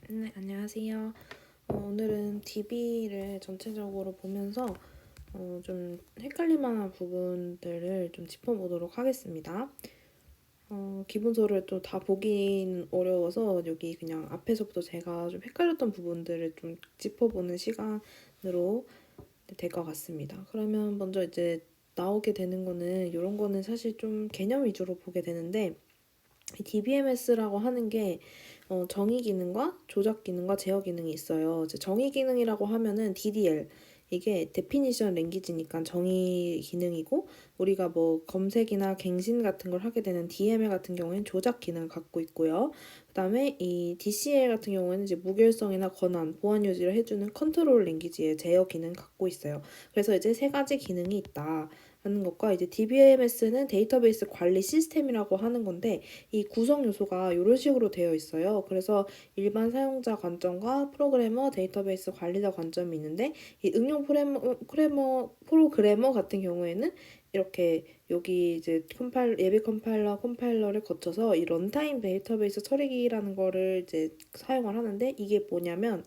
네, 안녕하세요. 오늘은 DB를 전체적으로 보면서 좀 헷갈릴 만한 부분들을 좀 짚어보도록 하겠습니다. 기본서를 또 다 보긴 어려워서 여기 그냥 앞에서부터 제가 좀 헷갈렸던 부분들을 좀 짚어보는 시간으로 될 것 같습니다. 그러면 먼저 이제 나오게 되는 거는 이런 거는 사실 좀 개념 위주로 보게 되는데 DBMS라고 하는 게 정의 기능과 조작 기능과 제어 기능이 있어요. 정의 기능이라고 하면은 DDL 이게 데피니션 랭귀지니까 정의 기능이고 우리가 뭐 검색이나 갱신 같은 걸 하게 되는 DML 같은 경우에는 조작 기능을 갖고 있고요. 그다음에 이 DCL 같은 경우에는 이제 무결성이나 권한, 보안 유지를 해주는 컨트롤 랭귀지의 제어 기능 갖고 있어요. 그래서 이제 세 가지 기능이 있다. 하는 것과 이제 DBMS는 데이터베이스 관리 시스템이라고 하는 건데 이 구성 요소가 이런 식으로 되어 있어요. 그래서 일반 사용자 관점과 프로그래머, 데이터베이스 관리자 관점이 있는데 이 응용 프로그래머 같은 경우에는 이렇게 여기 이제 예비 컴파일러를 거쳐서 이 런타임 데이터베이스 처리기라는 거를 이제 사용을 하는데 이게 뭐냐면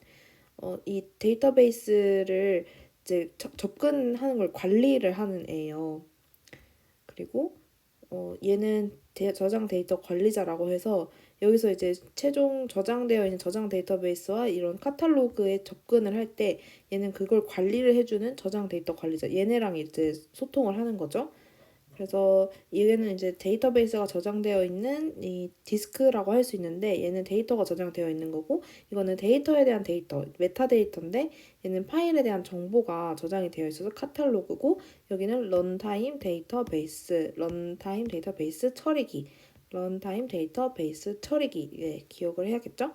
이 데이터베이스를 이제 접근하는 걸 관리를 하는 애예요. 그리고 얘는 저장 데이터 관리자라고 해서 여기서 이제 최종 저장되어 있는 저장 데이터베이스와 이런 카탈로그에 접근을 할 때 얘는 그걸 관리를 해주는 저장 데이터 관리자 얘네랑 이제 소통을 하는 거죠. 그래서 얘는 이제 데이터베이스가 저장되어 있는 이 디스크라고 할 수 있는데 얘는 데이터가 저장되어 있는 거고 이거는 데이터에 대한 데이터, 메타데이터인데 얘는 파일에 대한 정보가 저장이 되어 있어서 카탈로그고 여기는 런타임 데이터베이스 처리기, 런타임 데이터베이스 처리기 예, 기억을 해야겠죠?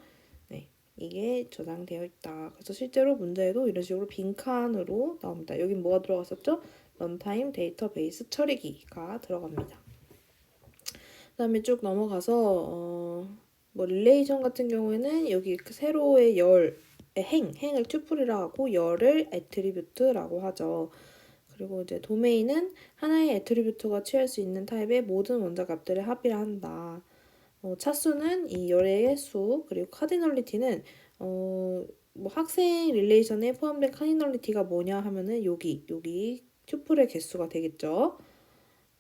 네. 이게 저장되어 있다. 그래서 실제로 문제에도 이런 식으로 빈칸으로 나옵니다. 여긴 뭐가 들어갔었죠? 런타임 데이터베이스 처리기가 들어갑니다. 그다음에 쭉 넘어가서 뭐 릴레이션 같은 경우에는 여기 그 세로의 행을 튜플이라고 하고 열을 애트리뷰트라고 하죠. 그리고 이제 도메인은 하나의 애트리뷰트가 취할 수 있는 타입의 모든 원자 값들을 합의를 한다. 차수는 이 열의 수, 그리고 카디널리티는 뭐 학생 릴레이션에 포함된 카디널리티가 뭐냐 하면은 여기 튜플의 개수가 되겠죠.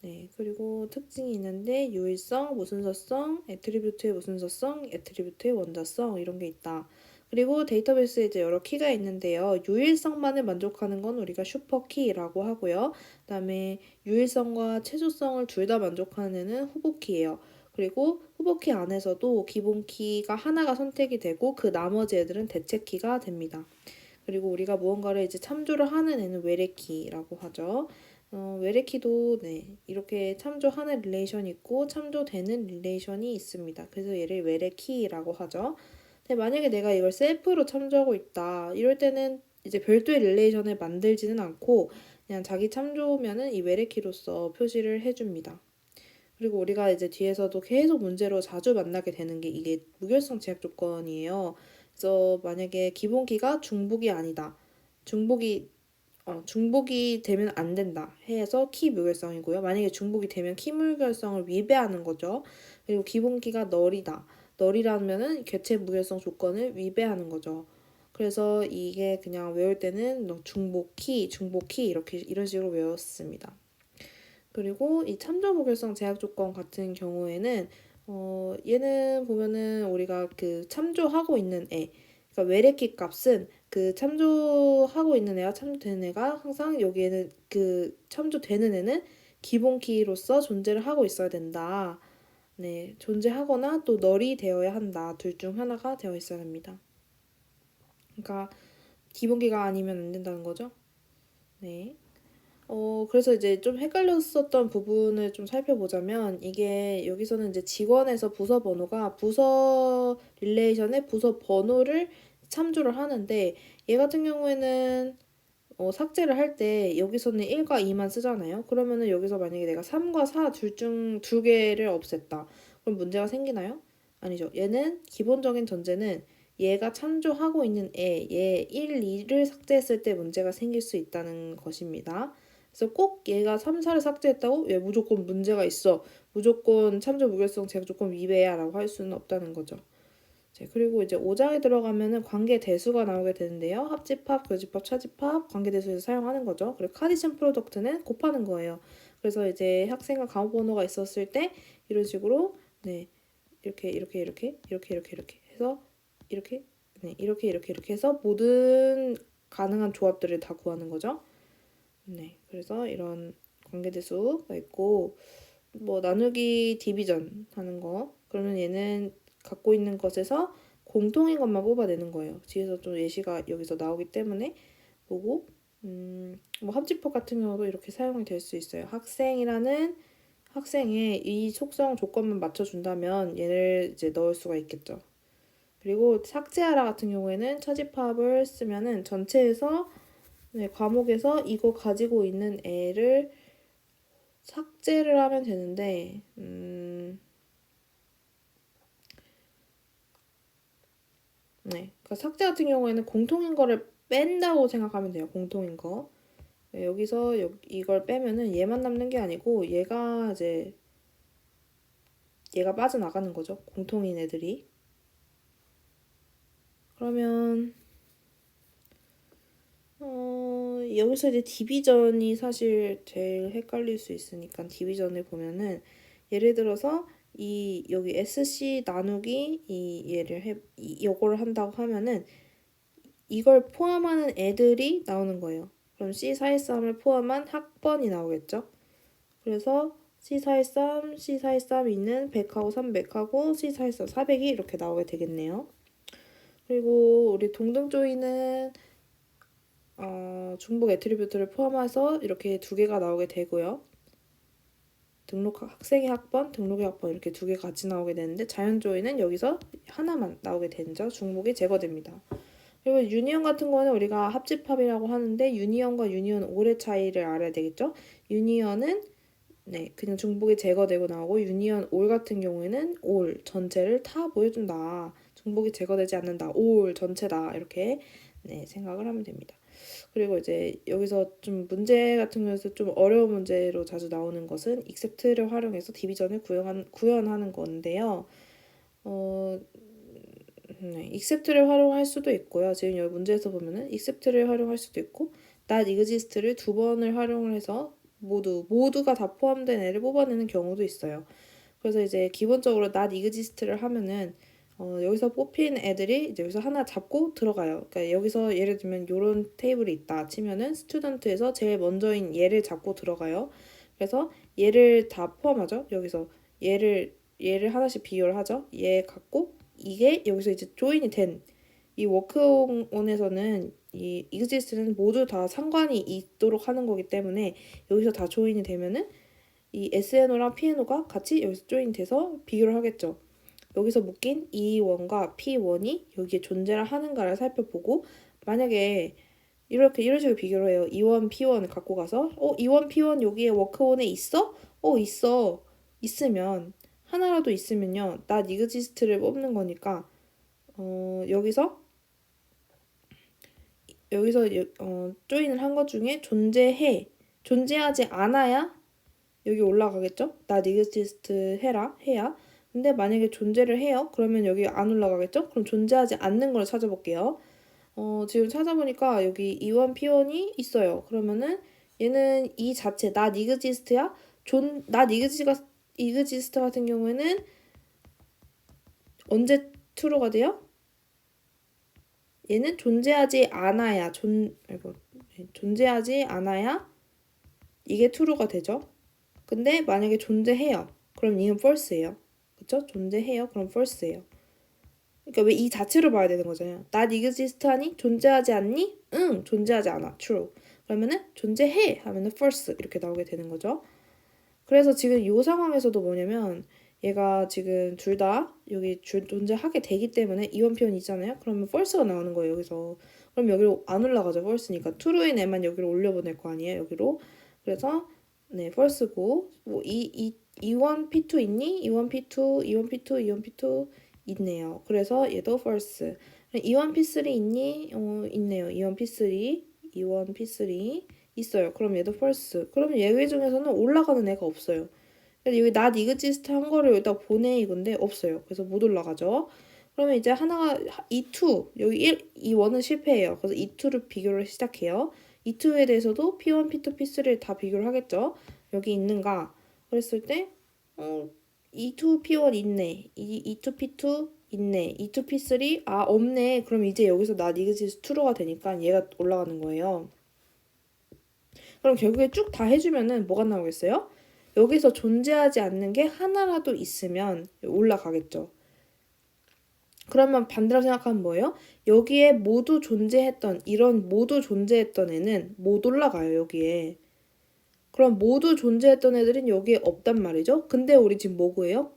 네, 그리고 특징이 있는데 유일성, 모순서성, 애트리뷰트의 모순서성, 애트리뷰트의 원자성 이런 게 있다. 그리고 데이터베이스에 이제 여러 키가 있는데요. 유일성만을 만족하는 건 우리가 슈퍼키라고 하고요. 그다음에 유일성과 최소성을 둘 다 만족하는 애는 후보키예요. 그리고 후보키 안에서도 기본 키가 하나가 선택이 되고 그 나머지 애들은 대체키가 됩니다. 그리고 우리가 무언가를 이제 참조를 하는 애는 외래키라고 하죠. 외래키도 네, 이렇게 참조하는 릴레이션이 있고 참조되는 릴레이션이 있습니다. 그래서 얘를 외래키라고 하죠. 근데 만약에 내가 이걸 셀프로 참조하고 있다. 이럴 때는 이제 별도의 릴레이션을 만들지는 않고 그냥 자기 참조면은 이 외래키로서 표시를 해줍니다. 그리고 우리가 이제 뒤에서도 계속 문제로 자주 만나게 되는 게 이게 무결성 제약 조건이에요. 그래서 만약에 기본키가 중복이 아니다. 중복이 되면 안 된다 해서 키 무결성이고요. 만약에 중복이 되면 키 무결성을 위배하는 거죠. 그리고 기본키가 널이다. 널이라면은 개체 무결성 조건을 위배하는 거죠. 그래서 이게 그냥 외울 때는 중복키 이렇게 이런 식으로 외웠습니다. 그리고 이 참조 무결성 제약 조건 같은 경우에는 얘는 보면은 우리가 그 참조하고 있는 애, 그러니까 외래키 값은 그 참조하고 있는 애와 참조되는 애가 항상 여기에는 그 참조되는 애는 기본 키로서 존재를 하고 있어야 된다. 네, 존재하거나 또 널이 되어야 한다. 둘 중 하나가 되어 있어야 합니다. 그러니까 기본 키가 아니면 안 된다는 거죠. 네. 그래서 이제 좀 헷갈렸었던 부분을 좀 살펴보자면, 이게 여기서는 이제 직원에서 부서 번호가 부서 릴레이션의 부서 번호를 참조를 하는데, 얘 같은 경우에는 삭제를 할 때 여기서는 1과 2만 쓰잖아요. 그러면은 여기서 만약에 내가 3과 4 둘 중 두 개를 없앴다. 그럼 문제가 생기나요? 아니죠. 얘는 기본적인 전제는 얘가 참조하고 있는 얘 1, 2를 삭제했을 때 문제가 생길 수 있다는 것입니다. 그래서 꼭 얘가 3, 4를 삭제했다고 얘 무조건 문제가 있어. 무조건 참조 무결성 제약 조건 위배야 라고 할 수는 없다는 거죠. 그리고 이제 5장에 들어가면은 관계 대수가 나오게 되는데요. 합집합, 교집합, 차집합, 관계 대수에서 사용하는 거죠. 그리고 카디션 프로덕트는 곱하는 거예요. 그래서 이제 학생과 과목 번호가 있었을 때 이런 식으로 네 이렇게 해서 이렇게 이렇게 해서 모든 가능한 조합들을 다 구하는 거죠. 네, 그래서 이런 관계대수가 있고 뭐 나누기 디비전 하는 거 그러면 얘는 갖고 있는 것에서 공통인 것만 뽑아내는 거예요. 뒤에서 좀 예시가 여기서 나오기 때문에 보고 뭐 합집합 같은 경우도 이렇게 사용이 될 수 있어요. 학생의 이 속성 조건만 맞춰준다면 얘를 이제 넣을 수가 있겠죠. 그리고 삭제하라 같은 경우에는 차집합을 쓰면은 전체에서 과목에서 이거 가지고 있는 애를 삭제를 하면 되는데 그러니까 삭제 같은 경우에는 공통인 거를 뺀다고 생각하면 돼요. 공통인 거. 여기서 이걸 빼면은 얘만 남는 게 아니고 얘가 빠져나가는 거죠. 공통인 애들이. 그러면 여기서 이제 디비전이 사실 제일 헷갈릴 수 있으니까 디비전을 보면은 예를 들어서 여기 SC 나누기 요거를 한다고 하면은 이걸 포함하는 애들이 나오는 거예요. 그럼 C413을 포함한 학번이 나오겠죠. 그래서 C413, C413 있는 100하고 300하고 C413 400이 이렇게 나오게 되겠네요. 그리고 우리 동등 조이는 중복 애트리뷰트를 포함해서 이렇게 두 개가 나오게 되고요. 학생의 학번, 등록의 학번 이렇게 두 개 같이 나오게 되는데 자연 조이는 여기서 하나만 나오게 되죠. 중복이 제거됩니다. 그리고 유니언 같은 거는 우리가 합집합이라고 하는데 유니언과 유니언 올의 차이를 알아야 되겠죠. 유니언은 그냥 중복이 제거되고 나오고 유니언 올 같은 경우에는 올 전체를 다 보여준다. 중복이 제거되지 않는다. 올 전체다. 이렇게 생각을 하면 됩니다. 그리고 이제 여기서 좀 문제 같은 경우에서 좀 어려운 문제로 자주 나오는 것은 except를 활용해서 디비전을 구현하는 건데요. except를 활용할 수도 있고요. 지금 여기 문제에서 보면은 except를 활용할 수도 있고 not exist를 두 번을 활용을 해서 모두가 다 포함된 애를 뽑아내는 경우도 있어요. 그래서 이제 기본적으로 not exist를 하면은 여기서 뽑힌 애들이 이제 여기서 하나 잡고 들어가요. 그러니까 여기서 예를 들면 이런 테이블이 있다 치면은 스튜던트에서 제일 먼저인 얘를 잡고 들어가요. 그래서 얘를 다 포함하죠. 여기서 얘를 하나씩 비교를 하죠. 얘 갖고 이게 여기서 이제 조인이 된 이 워크온에서는 이 exist는 모두 다 상관이 있도록 하는 거기 때문에 여기서 다 조인이 되면은 이 SNO랑 PNO가 같이 여기서 조인 돼서 비교를 하겠죠. 여기서 묶인 E1과 P1이 여기에 존재를 하는가를 살펴보고 만약에 이런 식으로 비교를 해요. E1, P1을 갖고 가서 E1, P1 여기에 워크온에 있어? 있어. 있으면 하나라도 있으면요. not exist를 뽑는 거니까 여기서 조인을 한 것 중에 존재하지 않아야 여기 올라가겠죠? not exist 해야. 근데 만약에 존재를 해요? 그러면 여기 안 올라가겠죠? 그럼 존재하지 않는 걸 찾아볼게요. 지금 찾아보니까 여기 E1, P1이 있어요. 그러면은 얘는 이 자체 not exist야? not exist 같은 경우에는 언제 true가 돼요? 얘는 존재하지 않아야 이게 true가 되죠. 근데 만약에 존재해요. 그럼 이는 false예요. 그쵸? 존재해요. 그럼 false예요. 그러니까 왜 이 자체로 봐야 되는 거잖아요. not exist 하니? 존재하지 않니? 응, 존재하지 않아. true. 그러면은 존재해 하면은 false 이렇게 나오게 되는 거죠. 그래서 지금 이 상황에서도 뭐냐면 얘가 지금 둘 다 여기 존재하게 되기 때문에 이원 표현이 있잖아요. 그러면 false가 나오는 거예요. 여기서. 그럼 여기로 안 올라가죠. false니까. true인 애만 여기로 올려보낼 거 아니에요. 여기로. 그래서 false고 뭐 E1, P2 있니? E1, P2, E1, P2, E1, P2 있네요. 그래서 얘도 false. E1, P3 있니? 있네요. E1, P3, E1, P3 있어요. 그럼 얘도 false. 그러면 얘 중에서는 올라가는 애가 없어요. 그래서 여기 not exist 한 거를 여기다 보내 이건데 없어요. 그래서 못 올라가죠. 그러면 이제 하나가 E2 여기 1, E1은 실패해요. 그래서 E2를 비교를 시작해요. E2에 대해서도 P1, P2, P3를 다 비교를 하겠죠. 여기 있는가? 그랬을 때 E2, P1 있네. E2, P2 있네. E2, P3 없네. 그럼 이제 여기서 not exists true가 되니까 얘가 올라가는 거예요. 그럼 결국에 쭉 다 해주면은 뭐가 나오겠어요? 여기서 존재하지 않는 게 하나라도 있으면 올라가겠죠. 그러면 반대로 생각하면 뭐예요? 여기에 모두 존재했던 이런 모두 존재했던 애는 못 올라가요. 여기에. 그럼 모두 존재했던 애들은 여기에 없단 말이죠. 근데 우리 지금 뭐 구해요?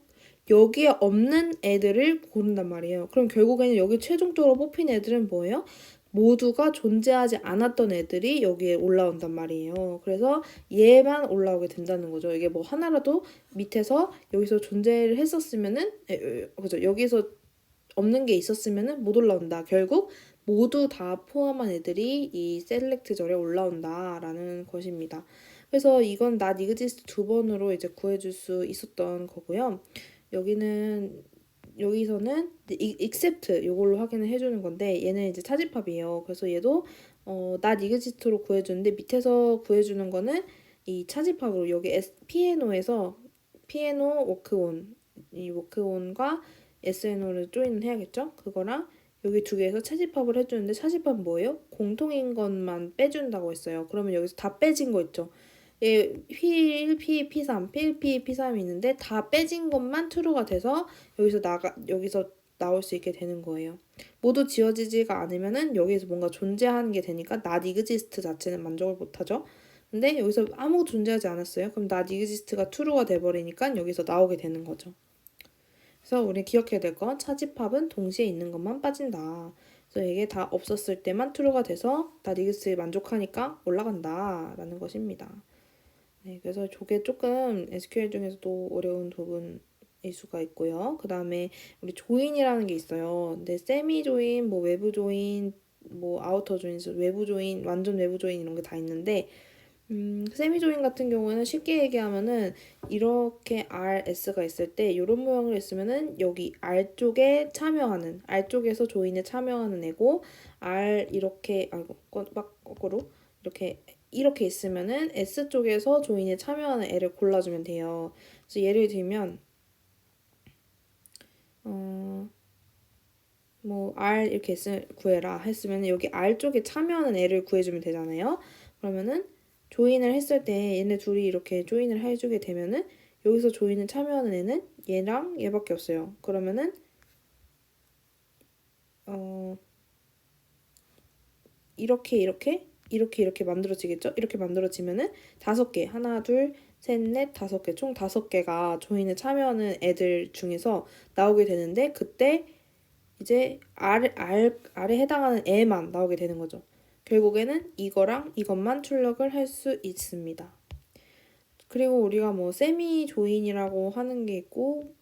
여기에 없는 애들을 고른단 말이에요. 그럼 결국에는 여기 최종적으로 뽑힌 애들은 뭐예요? 모두가 존재하지 않았던 애들이 여기에 올라온단 말이에요. 그래서 얘만 올라오게 된다는 거죠. 이게 뭐 하나라도 밑에서 여기서 존재를 했었으면은 그죠? 여기서 없는 게 있었으면은 못 올라온다. 결국 모두 다 포함한 애들이 이 셀렉트 절에 올라온다라는 것입니다. 그래서 이건 not exist 두 번으로 이제 구해줄 수 있었던 거고요. 여기서는 except 요걸로 확인을 해주는 건데 얘는 이제 차집합이에요. 그래서 얘도 not exist로 구해주는데 밑에서 구해주는 거는 이 차집합으로 여기 피에노에서 피에노 워크온 이 워크온과 SNO를 조인을 해야겠죠? 그거랑 여기 두 개에서 차집합을 해주는데 차집합은 뭐예요? 공통인 것만 빼준다고 했어요. 그러면 여기서 다 빼진 거 있죠? 예, P1, P3, P1, P3이 있는데 다 빼진 것만 true가 돼서 여기서 나올 수 있게 되는 거예요. 모두 지워지지가 않으면은 여기에서 뭔가 존재하는 게 되니까 not exist 자체는 만족을 못하죠. 근데 여기서 아무 존재하지 않았어요. 그럼 not exist가 true가 돼버리니까 여기서 나오게 되는 거죠. 그래서 우리 기억해야 될 건 차집합은 동시에 있는 것만 빠진다. 그래서 이게 다 없었을 때만 true가 돼서 not exist에 만족하니까 올라간다라는 것입니다. 네, 그래서 저게 조금 SQL 중에서도 어려운 부분일 수가 있고요. 그 다음에 우리 조인이라는 게 있어요. 근데 세미 조인, 뭐 외부 조인, 뭐 아우터 조인, 외부 조인, 완전 외부 조인 이런 게 다 있는데 세미 조인 같은 경우에는 쉽게 얘기하면은 이렇게 RS가 있을 때 이런 모양으로 있으면은 여기 R 쪽에 참여하는 R 쪽에서 조인에 참여하는 애고 R 이렇게 거꾸로 이렇게 있으면은 S 쪽에서 조인에 참여하는 애를 골라주면 돼요. 그래서 예를 들면 뭐 R 이렇게 구해라 했으면 여기 R 쪽에 참여하는 애를 구해주면 되잖아요. 그러면은 조인을 했을 때 얘네 둘이 이렇게 조인을 해주게 되면은 여기서 조인을 참여하는 애는 얘랑 얘밖에 없어요. 그러면은 이렇게 만들어지겠죠? 이렇게 만들어지면은 5개, 하나, 둘, 셋, 넷, 5개, 총 5개가 조인에 참여하는 애들 중에서 나오게 되는데 그때 이제 R에 해당하는 애만 나오게 되는 거죠. 결국에는 이거랑 이것만 출력을 할 수 있습니다. 그리고 우리가 뭐 세미 조인이라고 하는 게 있고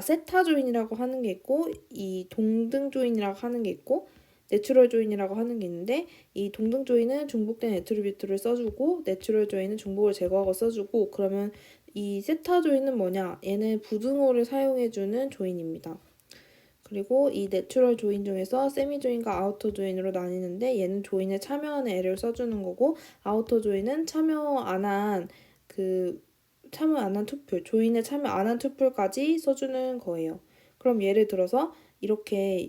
세타 조인이라고 하는 게 있고 이 동등 조인이라고 하는 게 있고 내추럴 조인이라고 하는 게 있는데 이 동등 조인은 중복된 애트리뷰트를 써주고 내추럴 조인은 중복을 제거하고 써주고 그러면 이 세타 조인은 뭐냐? 얘는 부등호를 사용해주는 조인입니다. 그리고 이 내추럴 조인 중에서 세미 조인과 아우터 조인으로 나뉘는데 얘는 조인에 참여하는 애를 써주는 거고 아우터 조인은 참여 안 한 투표, 조인에 참여 안 한 투표까지 써주는 거예요. 그럼 예를 들어서 요렇게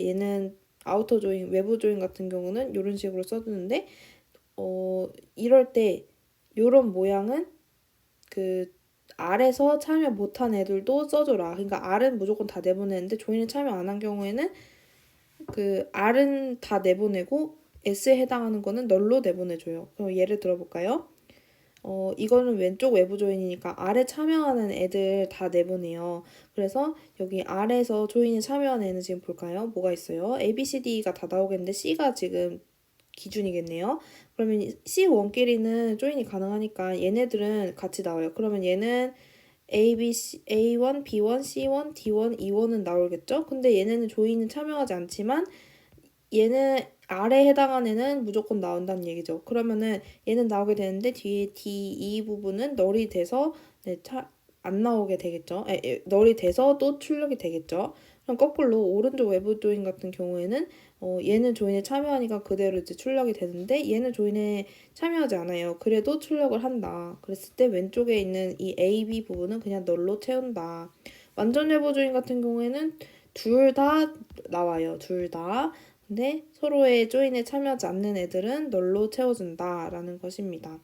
얘는 아우터 조인, 외부 조인 같은 경우는 이런 식으로 써주는데 이럴 때 요런 모양은 R에서 참여 못한 애들도 써줘라. 그러니까 R은 무조건 다 내보내는데 조인에 참여 안 한 경우에는 R은 다 내보내고 S에 해당하는 거는 널로 내보내줘요. 그럼 예를 들어볼까요? 이거는 왼쪽 외부 조인이니까 R에 참여하는 애들 다 내보내요. 그래서 여기 R에서 조인에 참여하는 애는 지금 볼까요? 뭐가 있어요? A, B, C, D가 다 나오겠는데 C가 지금 기준이겠네요. 그러면 C1끼리는 조인이 가능하니까 얘네들은 같이 나와요. 그러면 얘는 A, B, C, A1, B1, C1, D1, E1은 나오겠죠? 근데 얘네는 조인은 참여하지 않지만 얘는 R에 해당하는 애는 무조건 나온다는 얘기죠. 그러면은 얘는 나오게 되는데 뒤에 D, E 부분은 널이 돼서 안 나오게 되겠죠. 널이 돼서 또 출력이 되겠죠. 그럼 거꾸로 오른쪽 외부 조인 같은 경우에는 얘는 조인에 참여하니까 그대로 이제 출력이 되는데 얘는 조인에 참여하지 않아요. 그래도 출력을 한다. 그랬을 때 왼쪽에 있는 이 A, B 부분은 그냥 널로 채운다. 완전 외부 조인 같은 경우에는 둘 다 나와요. 둘 다. 근데 서로의 조인에 참여하지 않는 애들은 널로 채워준다라는 것입니다.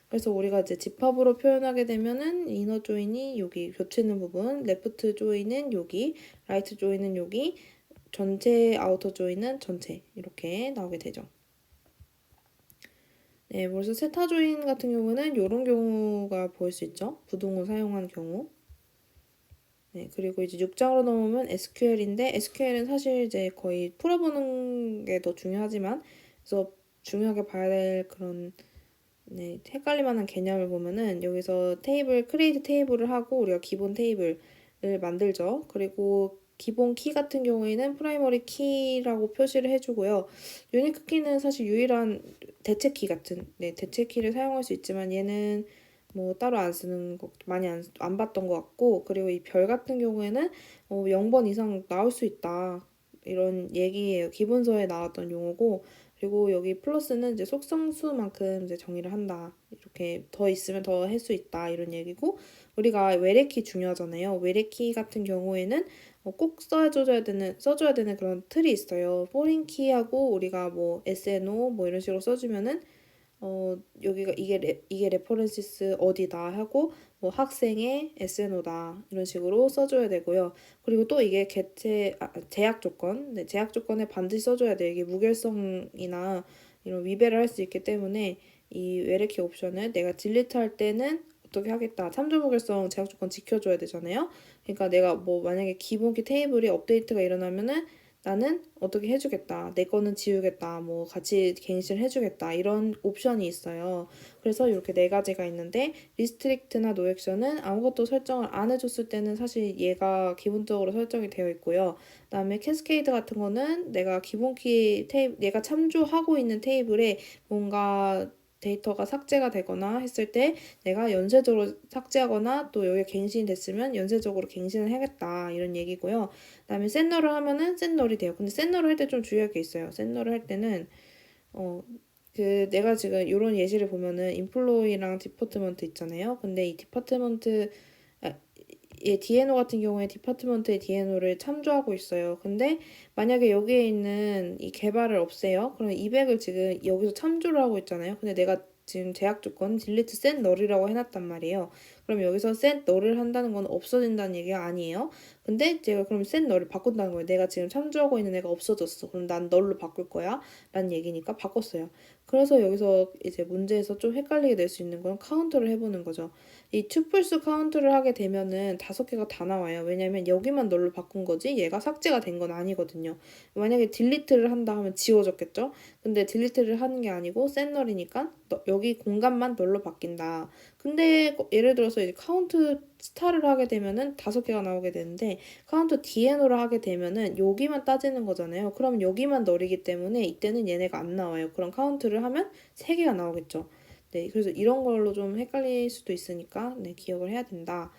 그래서 우리가 이제 집합으로 표현하게 되면은 이너 조인이 여기 겹치는 부분, 레프트 조인은 여기, 라이트 조인은 여기, 전체 아우터 조인은 전체 이렇게 나오게 되죠. 네, 벌써 세타 조인 같은 경우는 이런 경우가 보일 수 있죠. 부동을 사용한 경우. 네, 그리고 이제 6장으로 넘으면 SQL인데 SQL은 사실 이제 거의 풀어보는 게 더 중요하지만 그래서 중요하게 봐야 될 그런 네, 헷갈릴 만한 개념을 보면은 여기서 테이블, 크리에이트 테이블을 하고 우리가 기본 테이블을 만들죠. 그리고 기본 키 같은 경우에는 프라이머리 키라고 표시를 해주고요. 유니크 키는 사실 유일한 대체 키 같은, 네, 대체 키를 사용할 수 있지만 얘는 뭐 따로 안 쓰는 거 많이 안 봤던 것 같고, 그리고 이 별 같은 경우에는 0번 이상 나올 수 있다. 이런 얘기예요. 기본서에 나왔던 용어고, 그리고 여기 플러스는 이제 속성수만큼 이제 정의를 한다. 이렇게 더 있으면 더 할 수 있다. 이런 얘기고, 우리가 외래키 중요하잖아요. 외래키 같은 경우에는 꼭 써줘야 되는 그런 틀이 있어요. 포린 키하고 우리가 뭐 SNO 뭐 이런 식으로 써주면은 여기가 이게 레퍼런시스 어디다 하고 뭐 학생의 SNO다 이런 식으로 써줘야 되고요. 그리고 또 이게 제약 조건, 네, 제약 조건에 반드시 써줘야 돼요. 이게 무결성이나 이런 위배를 할 수 있기 때문에 이 외래키 옵션을 내가 딜리트 할 때는 어떻게 하겠다. 참조 무결성 제약 조건 지켜줘야 되잖아요. 그러니까 내가 뭐 만약에 기본키 테이블이 업데이트가 일어나면은 나는 어떻게 해주겠다. 내 거는 지우겠다. 뭐 같이 갱신을 해주겠다. 이런 옵션이 있어요. 그래서 이렇게 네 가지가 있는데 리스트릭트나 노액션은 아무것도 설정을 안 해줬을 때는 사실 얘가 기본적으로 설정이 되어 있고요. 그다음에 캐스케이드 같은 거는 내가 기본키 얘가 참조하고 있는 테이블에 뭔가 데이터가 삭제가 되거나 했을 때 내가 연쇄적으로 삭제하거나 또 여기에 갱신이 됐으면 연쇄적으로 갱신을 해야겠다 이런 얘기고요. 그다음에 셋너를 하면은 셋너이 돼요. 근데 셋너를 할 때 좀 주의할 게 있어요. 셋너를 할 때는 내가 지금 이런 예시를 보면은 인플로이랑 디파트먼트 있잖아요. 근데 이 디파트먼트 얘 디에노 같은 경우에 디파트먼트의 디에노를 참조하고 있어요. 근데 만약에 여기에 있는 이 개발을 없애요. 그럼 200을 지금 여기서 참조를 하고 있잖아요. 근데 내가 지금 제약 조건 딜리트 set null이라고 해놨단 말이에요. 그럼 여기서 set null을 한다는 건 없어진다는 얘기가 아니에요. 근데 제가 그럼 set null을 바꾼다는 거예요. 내가 지금 참조하고 있는 애가 없어졌어. 그럼 난 null로 바꿀 거야. 라는 얘기니까 바꿨어요. 그래서 여기서 이제 문제에서 좀 헷갈리게 될 수 있는 건 카운트를 해보는 거죠. 이 투플스 카운트를 하게 되면은 5개가 다 나와요. 왜냐면 여기만 널로 바꾼 거지 얘가 삭제가 된 건 아니거든요. 만약에 딜리트를 한다 하면 지워졌겠죠? 근데 딜리트를 하는 게 아니고 셋널이니까 여기 공간만 널로 바뀐다. 근데 예를 들어서 이제 카운트 스타를 하게 되면은 5개가 나오게 되는데 카운트 DNO를 하게 되면은 여기만 따지는 거잖아요. 그럼 여기만 널이기 때문에 이때는 얘네가 안 나와요. 그럼 카운트를 하면 3개가 나오겠죠. 네, 그래서 이런 걸로 좀 헷갈릴 수도 있으니까 네, 기억을 해야 된다.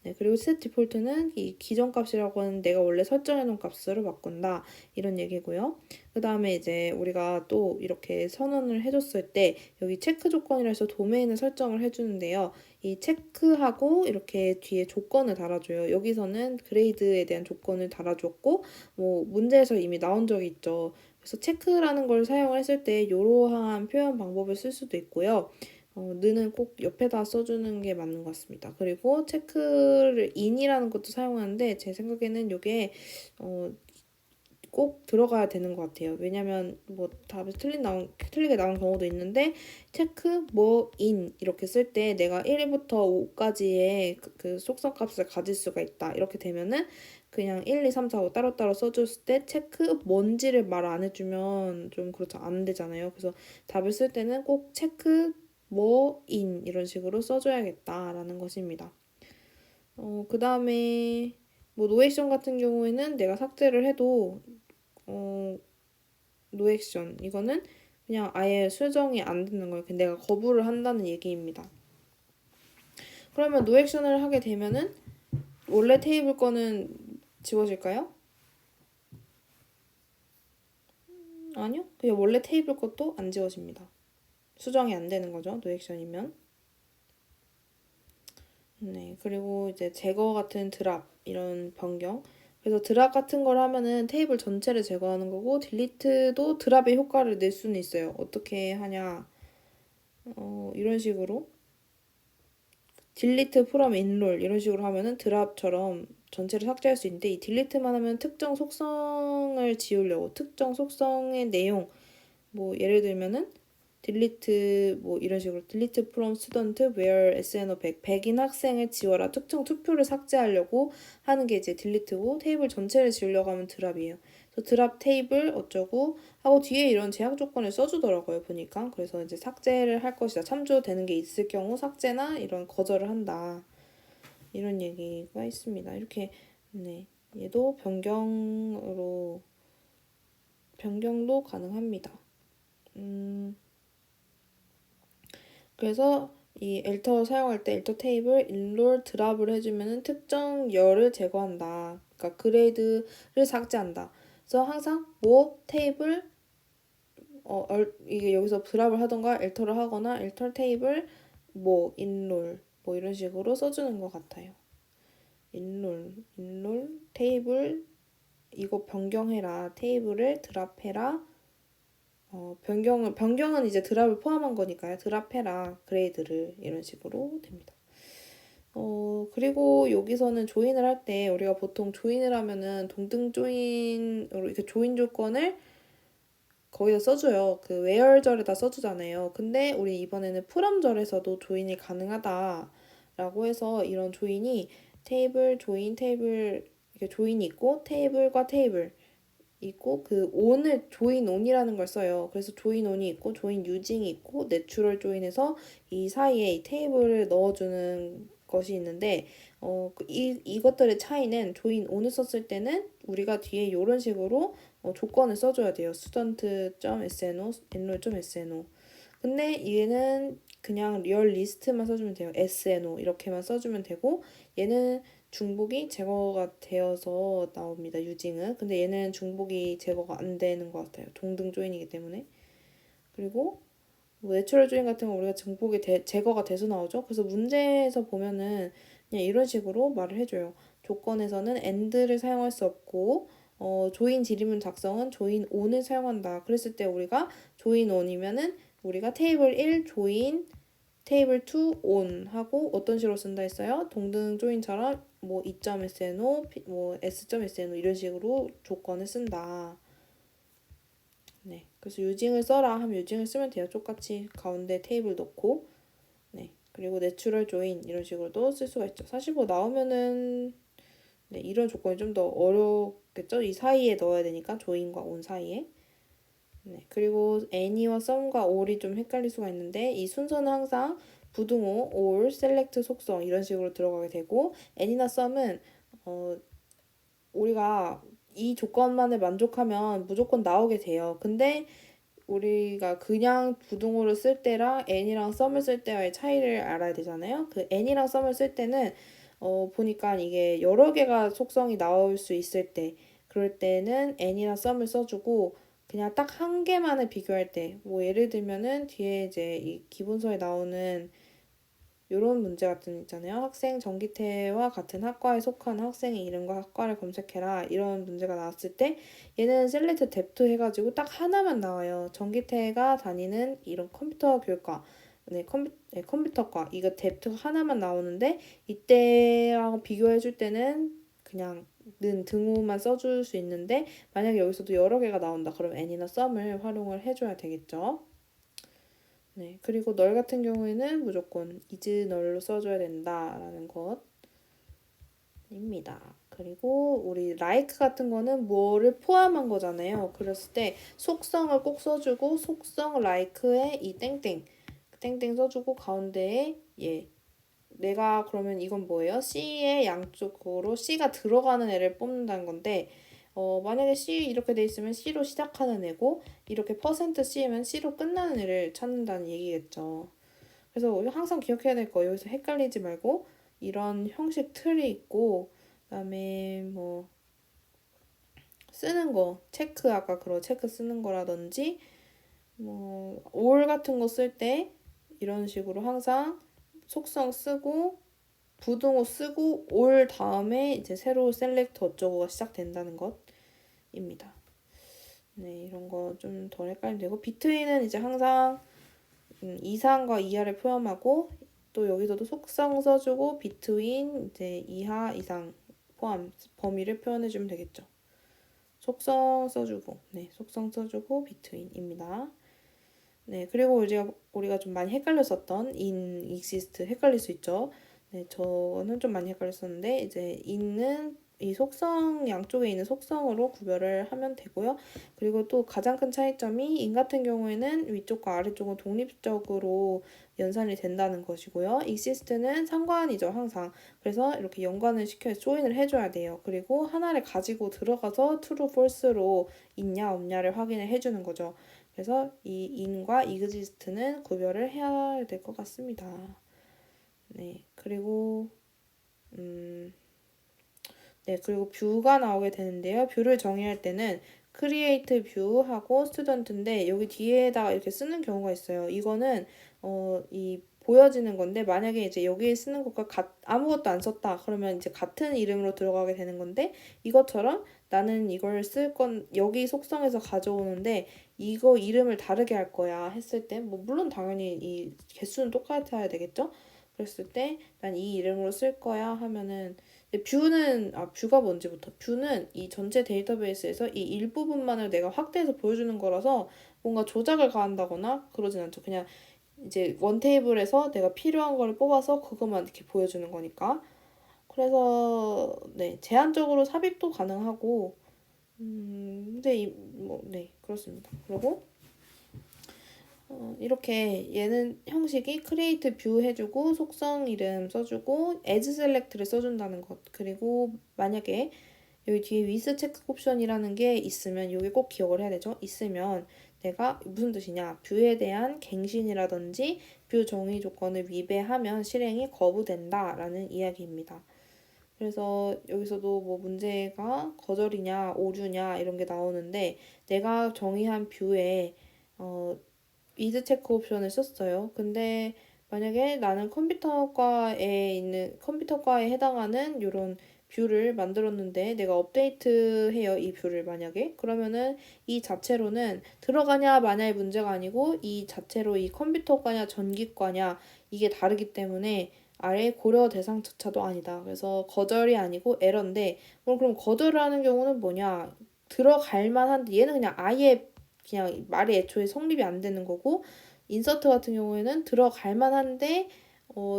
네, 그리고 set 디폴트는 이 기존 값이라고 하는 내가 원래 설정해 놓은 값으로 바꾼다. 이런 얘기고요. 그 다음에 이제 우리가 또 이렇게 선언을 해줬을 때 여기 체크 조건이라 해서 도메인을 설정을 해주는데요. 이 체크하고 이렇게 뒤에 조건을 달아줘요. 여기서는 그레이드에 대한 조건을 달아줬고 뭐 문제에서 이미 나온 적이 있죠. 그래서 체크라는 걸 사용을 했을 때 이러한 표현 방법을 쓸 수도 있고요. 는은 꼭 옆에다 써주는 게 맞는 것 같습니다. 그리고 체크를 in이라는 것도 사용하는데 제 생각에는 이게 꼭 들어가야 되는 것 같아요. 왜냐면 뭐 답이 틀리게 나온 경우도 있는데 체크 뭐 in 이렇게 쓸 때 내가 1부터 5까지의 그 속성 값을 가질 수가 있다. 이렇게 되면은 그냥 1, 2, 3, 4, 5 따로따로 써줬을 때 체크 뭔지를 말 안 해주면 좀 그렇죠. 안 되잖아요. 그래서 답을 쓸 때는 꼭 체크 뭐 in 이런 식으로 써줘야겠다라는 것입니다. 그 다음에 뭐 노액션 같은 경우에는 내가 삭제를 해도 노액션 이거는 그냥 아예 수정이 안 되는 거예요. 내가 거부를 한다는 얘기입니다. 그러면 노 액션을 하게 되면은 원래 테이블 거는 지워질까요? 아니요. 그냥 원래 테이블 것도 안 지워집니다. 수정이 안 되는 거죠. 노 액션이면. 네. 그리고 이제 제거 같은 드랍 이런 변경. 그래서 드랍 같은 걸 하면은 테이블 전체를 제거하는 거고 딜리트도 드랍의 효과를 낼 수는 있어요. 어떻게 하냐? 이런 식으로 딜리트 프롬 인롤 이런 식으로 하면은 드랍처럼 전체를 삭제할 수 있는데 이 딜리트만 하면 특정 속성을 지우려고 특정 속성의 내용 뭐 예를 들면은 딜리트 뭐 이런 식으로 딜리트 프롬 스튜던트 where SNO 100인 학생을 지워라 특정 투표를 삭제하려고 하는 게 이제 딜리트고 테이블 전체를 지우려고 하면 드랍이에요. 그래서 드랍 테이블 어쩌고 하고 뒤에 이런 제약 조건을 써주더라고요 보니까. 그래서 이제 삭제를 할 것이다 참조되는 게 있을 경우 삭제나 이런 거절을 한다 이런 얘기가 있습니다. 이렇게 네 얘도 변경도 가능합니다. 그래서 이 엘터 사용할 때 엘터 테이블 인롤 드랍을 해주면은 특정 열을 제거한다. 그러니까 그레이드를 삭제한다. 그래서 항상 뭐 테이블 이게 여기서 드랍을 하던가 엘터를 하거나 엘터 테이블 뭐 인롤 뭐 이런 식으로 써주는 것 같아요. 인롤 테이블 이거 변경해라 테이블을 드랍해라 변경은 이제 드랍을 포함한 거니까요. 드랍해라 그레이드를 이런 식으로 됩니다. 그리고 여기서는 조인을 할 때 우리가 보통 조인을 하면은 동등 조인으로 이렇게 조인 조건을 거기다 써줘요. 그 where절에다 써주잖아요. 근데 우리 이번에는 프롬절에서도 조인이 가능하다라고 해서 이런 조인이 테이블, 조인, 테이블 이렇게 조인이 있고 테이블과 테이블 있고 그 on을 조인 on이라는 걸 써요. 그래서 조인 on이 있고 조인 유징이 있고 내추럴 조인에서 이 사이에 이 테이블을 넣어주는 것이 있는데 이것들의 차이는 조인 on을 썼을 때는 우리가 뒤에 이런 식으로 조건을 써줘야 돼요. student.sno, enroll.sno. 근데 얘는 그냥 리얼 리스트만 써주면 돼요. sno 이렇게만 써주면 되고 얘는 중복이 제거가 되어서 나옵니다. 유징은. 근데 얘는 중복이 제거가 안 되는 것 같아요. 동등 조인이기 때문에. 그리고 뭐 내추럴 조인 같은 거 우리가 중복이 제거가 돼서 나오죠. 그래서 문제에서 보면은 그냥 이런 식으로 말을 해줘요. 조건에서는 and를 사용할 수 없고 조인 지리문 작성은 조인 on을 사용한다. 그랬을 때 우리가 조인 on이면은 우리가 테이블 1 조인 테이블 2 on 하고 어떤 식으로 쓴다 했어요? 동등 조인처럼 뭐 2.sno, 뭐 s.sno 이런 식으로 조건을 쓴다. 네, 그래서 유징을 써라 하면 유징을 쓰면 돼요. 똑같이 가운데 테이블 넣고 네, 그리고 내추럴 조인 이런 식으로도 쓸 수가 있죠. 사실 뭐 나오면은 네, 이런 조건이 좀 더 어렵겠죠? 이 사이에 넣어야 되니까 조인과 on 사이에. 네, 그리고 any와 some과 all이 좀 헷갈릴 수가 있는데 이 순서는 항상 부등호, all, select 속성 이런 식으로 들어가게 되고 any나 some은 우리가 이 조건만을 만족하면 무조건 나오게 돼요. 근데 우리가 그냥 부등호를 쓸 때랑 n이랑 some을 쓸 때와의 차이를 알아야 되잖아요. 그 n이랑 some을 쓸 때는 보니까 이게 여러 개가 속성이 나올 수 있을 때 그럴 때는 n이랑 some을 써주고 그냥 딱 한 개만을 비교할 때 뭐 예를 들면은 뒤에 이제 이 기본서에 나오는 이런 문제 같은 거 있잖아요. 학생 정기태와 같은 학과에 속한 학생의 이름과 학과를 검색해라. 이런 문제가 나왔을 때 얘는 셀렉트 뎁트 해가지고 딱 하나만 나와요. 정기태가 다니는 이런 컴퓨터 교육과 컴퓨터과 이거 뎁트 하나만 나오는데 이때랑 비교해줄 때는 그냥 는 등호만 써줄 수 있는데 만약에 여기서도 여러 개가 나온다. 그럼 n이나 some을 활용을 해줘야 되겠죠. 네, 그리고 널 같은 경우에는 무조건 is 널로 써줘야 된다라는 것입니다. 그리고 우리 like 같은 거는 뭐를 포함한 거잖아요. 그랬을 때 속성을 꼭 써주고 속성 like에 이 땡땡 써주고 가운데에 내가 그러면 이건 뭐예요? C의 양쪽으로 C가 들어가는 애를 뽑는다는 건데 만약에 C 이렇게 돼 있으면 C로 시작하는 애고 이렇게 %C면 C로 끝나는 애를 찾는다는 얘기겠죠. 그래서 항상 기억해야 될 거 여기서 헷갈리지 말고 이런 형식 틀이 있고 그다음에 뭐 쓰는 거 체크 아까 그런 체크 쓰는 거라든지 뭐 올 같은 거 쓸 때 이런 식으로 항상 속성 쓰고 부등호 쓰고 올 다음에 이제 새로 셀렉트 어쩌고가 시작된다는 것입니다. 네, 이런 거 좀 덜 헷갈리면 되고 비트윈은 이제 항상 이상과 이하를 포함하고 또 여기서도 속성 써주고 비트윈 이제 이하 이상 포함 범위를 표현해주면 되겠죠. 속성 써주고 네, 속성 써주고 비트윈입니다. 네, 그리고 우리가 좀 많이 헷갈렸었던 in, exist 헷갈릴 수 있죠. 네, 저는 좀 많이 헷갈렸었는데 이제 in은 이 속성 양쪽에 있는 속성으로 구별을 하면 되고요. 그리고 또 가장 큰 차이점이 in 같은 경우에는 위쪽과 아래쪽은 독립적으로 연산이 된다는 것이고요. exist는 상관이죠, 항상. 그래서 이렇게 연관을 시켜서 조인을 해줘야 돼요. 그리고 하나를 가지고 들어가서 true, false로 있냐 없냐를 확인을 해주는 거죠. 그래서 이 in과 exist는 구별을 해야 될 것 같습니다. 네, 그리고 네, 그리고 뷰가 나오게 되는데요. 뷰를 정의할 때는 create view하고 student인데 여기 뒤에다가 이렇게 쓰는 경우가 있어요. 이거는 이 보여지는 건데 만약에 이제 여기에 쓰는 것과 아무것도 안 썼다 그러면 이제 같은 이름으로 들어가게 되는 건데 이것처럼 나는 이걸 쓸 건 여기 속성에서 가져오는데 이거 이름을 다르게 할 거야 했을 때 뭐 물론 당연히 이 개수는 똑같아야 되겠죠? 그랬을 때 난 이 이름으로 쓸 거야 하면은 뷰가 뭔지부터. 뷰는 이 전체 데이터베이스에서 이 일부분만을 내가 확대해서 보여주는 거라서 뭔가 조작을 가한다거나 그러진 않죠. 그냥 이제 원 테이블에서 내가 필요한 거를 뽑아서 그것만 이렇게 보여주는 거니까. 그래서 네, 제한적으로 삽입도 가능하고 근데 네, 그렇습니다. 그리고 이렇게 얘는 형식이 create view 해주고 속성 이름 써주고 as select를 써준다는 것. 그리고 만약에 여기 뒤에 with check 옵션이라는 게 있으면 여기 꼭 기억을 해야 되죠. 있으면 내가 무슨 뜻이냐 뷰에 대한 갱신이라든지 뷰 정의 조건을 위배하면 실행이 거부된다 라는 이야기입니다. 그래서 여기서도 뭐 문제가 거절이냐 오류냐 이런 게 나오는데 내가 정의한 뷰에 위드 체크 옵션을 썼어요. 근데 만약에 나는 컴퓨터과에 해당하는 이런 뷰를 만들었는데 내가 업데이트해요. 이 뷰를 만약에 그러면은 이 자체로는 들어가냐 마냐의 문제가 아니고 이 자체로 이 컴퓨터과냐 전기과냐 이게 다르기 때문에 아래 고려 대상조차도 아니다. 그래서 거절이 아니고 에러인데 그럼 거절을 하는 경우는 뭐냐? 들어갈 만한데 얘는 그냥 아예 그냥 말이 애초에 성립이 안 되는 거고 인서트 같은 경우에는 들어갈 만한데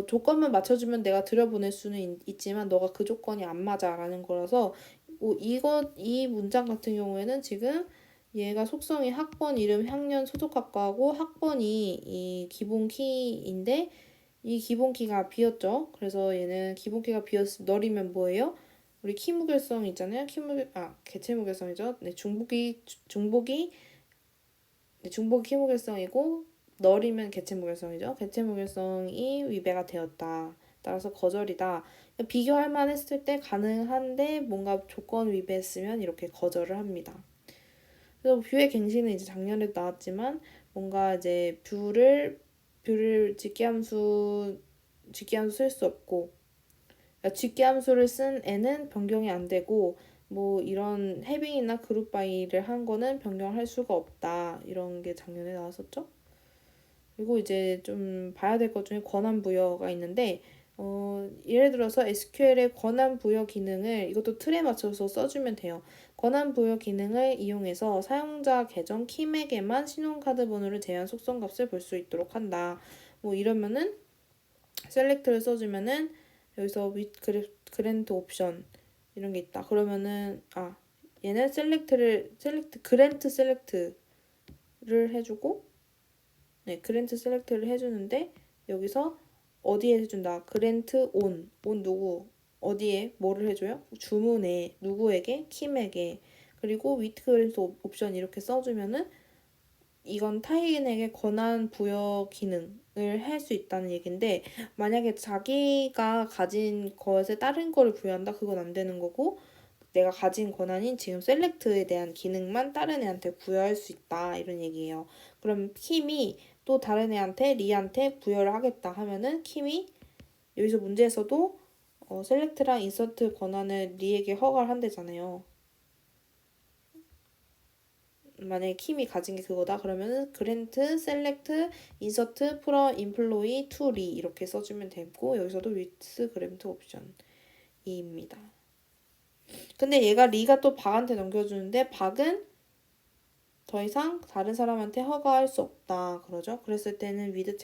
조건만 맞춰주면 내가 들여보낼 수는 있지만 너가 그 조건이 안 맞아라는 거라서 이 문장 같은 경우에는 지금 얘가 속성이 학번 이름 학년 소속학과하고 학번이 이 기본 키인데 이 기본 키가 비었죠. 그래서 얘는 기본 키가 널이면 뭐예요? 우리 키 무결성 있잖아요. 개체 무결성이죠. 네, 중복이 키무결성이고 널이면 개체무결성이죠. 개체무결성이 위배가 되었다. 따라서 거절이다. 비교할 만했을 때 가능한데 뭔가 조건 위배했으면 이렇게 거절을 합니다. 그래서 뷰의 갱신은 이제 작년에 나왔지만 뭔가 이제 뷰를 직계함수 쓸 수 없고 직계함수를 쓴 애는 변경이 안 되고 뭐 이런 해빙이나 그룹 바이를 한 거는 변경할 수가 없다. 이런 게 작년에 나왔었죠. 그리고 이제 좀 봐야 될 것 중에 권한 부여가 있는데 예를 들어서 SQL의 권한 부여 기능을 이것도 틀에 맞춰서 써주면 돼요. 권한 부여 기능을 이용해서 사용자 계정 키맥에만 신용카드 번호를 제한 속성 값을 볼 수 있도록 한다. 뭐 이러면은 셀렉트를 써주면은 여기서 with grant 옵션 이런 게 있다. 그러면은 얘는 그랜트 셀렉트를 해주고 네 그랜트 셀렉트를 해주는데 여기서 어디에 해준다. 그랜트 온 누구 어디에 뭐를 해줘요? 주문에 누구에게 킴에게 그리고 with grant 옵션 이렇게 써주면은 이건 타인에게 권한 부여 기능을 할 수 있다는 얘기인데 만약에 자기가 가진 것에 다른 거를 부여한다? 그건 안 되는 거고 내가 가진 권한인 지금 셀렉트에 대한 기능만 다른 애한테 부여할 수 있다 이런 얘기예요. 그럼 킴이 또 다른 애한테 리한테 부여를 하겠다 하면은 킴이 여기서 문제에서도 셀렉트랑 인서트 권한을 리에게 허가를 한대잖아요. 만약에 킴이 가진 게 그거다 그러면은 그랜트, 셀렉트, 인서트, 프롬, 인플로이, 투 리 이렇게 써주면 되고 여기서도 위스 그랜트 옵션이입니다. 근데 얘가 리가 또 박한테 넘겨주는데 박은 더 이상 다른 사람한테 허가할 수 없다 그러죠. 그랬을 때는 위드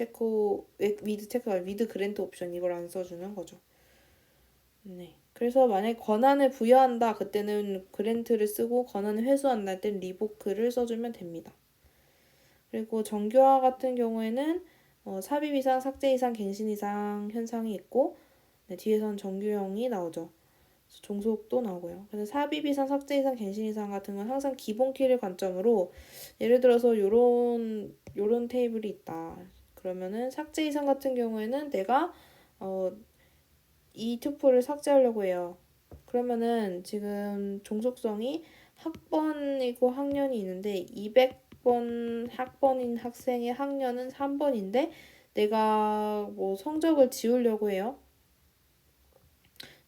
그랜트 옵션 이걸 안 써주는 거죠. 네. 그래서 만약에 권한을 부여한다 그때는 그랜트를 쓰고 권한을 회수한다 할 땐 리보크를 써주면 됩니다. 그리고 정교화 같은 경우에는 삽입 이상, 삭제 이상, 갱신 이상 현상이 있고 네, 뒤에선 정규형이 나오죠. 종속도 나오고요. 그래서 삽입 이상, 삭제 이상, 갱신 이상 같은 건 항상 기본 키를 관점으로 예를 들어서 요런 테이블이 있다. 그러면은 삭제 이상 같은 경우에는 내가 이 투표를 삭제하려고 해요. 그러면은 지금 종속성이 학번이고 학년이 있는데 200번 학번인 학생의 학년은 3번인데 내가 뭐 성적을 지우려고 해요.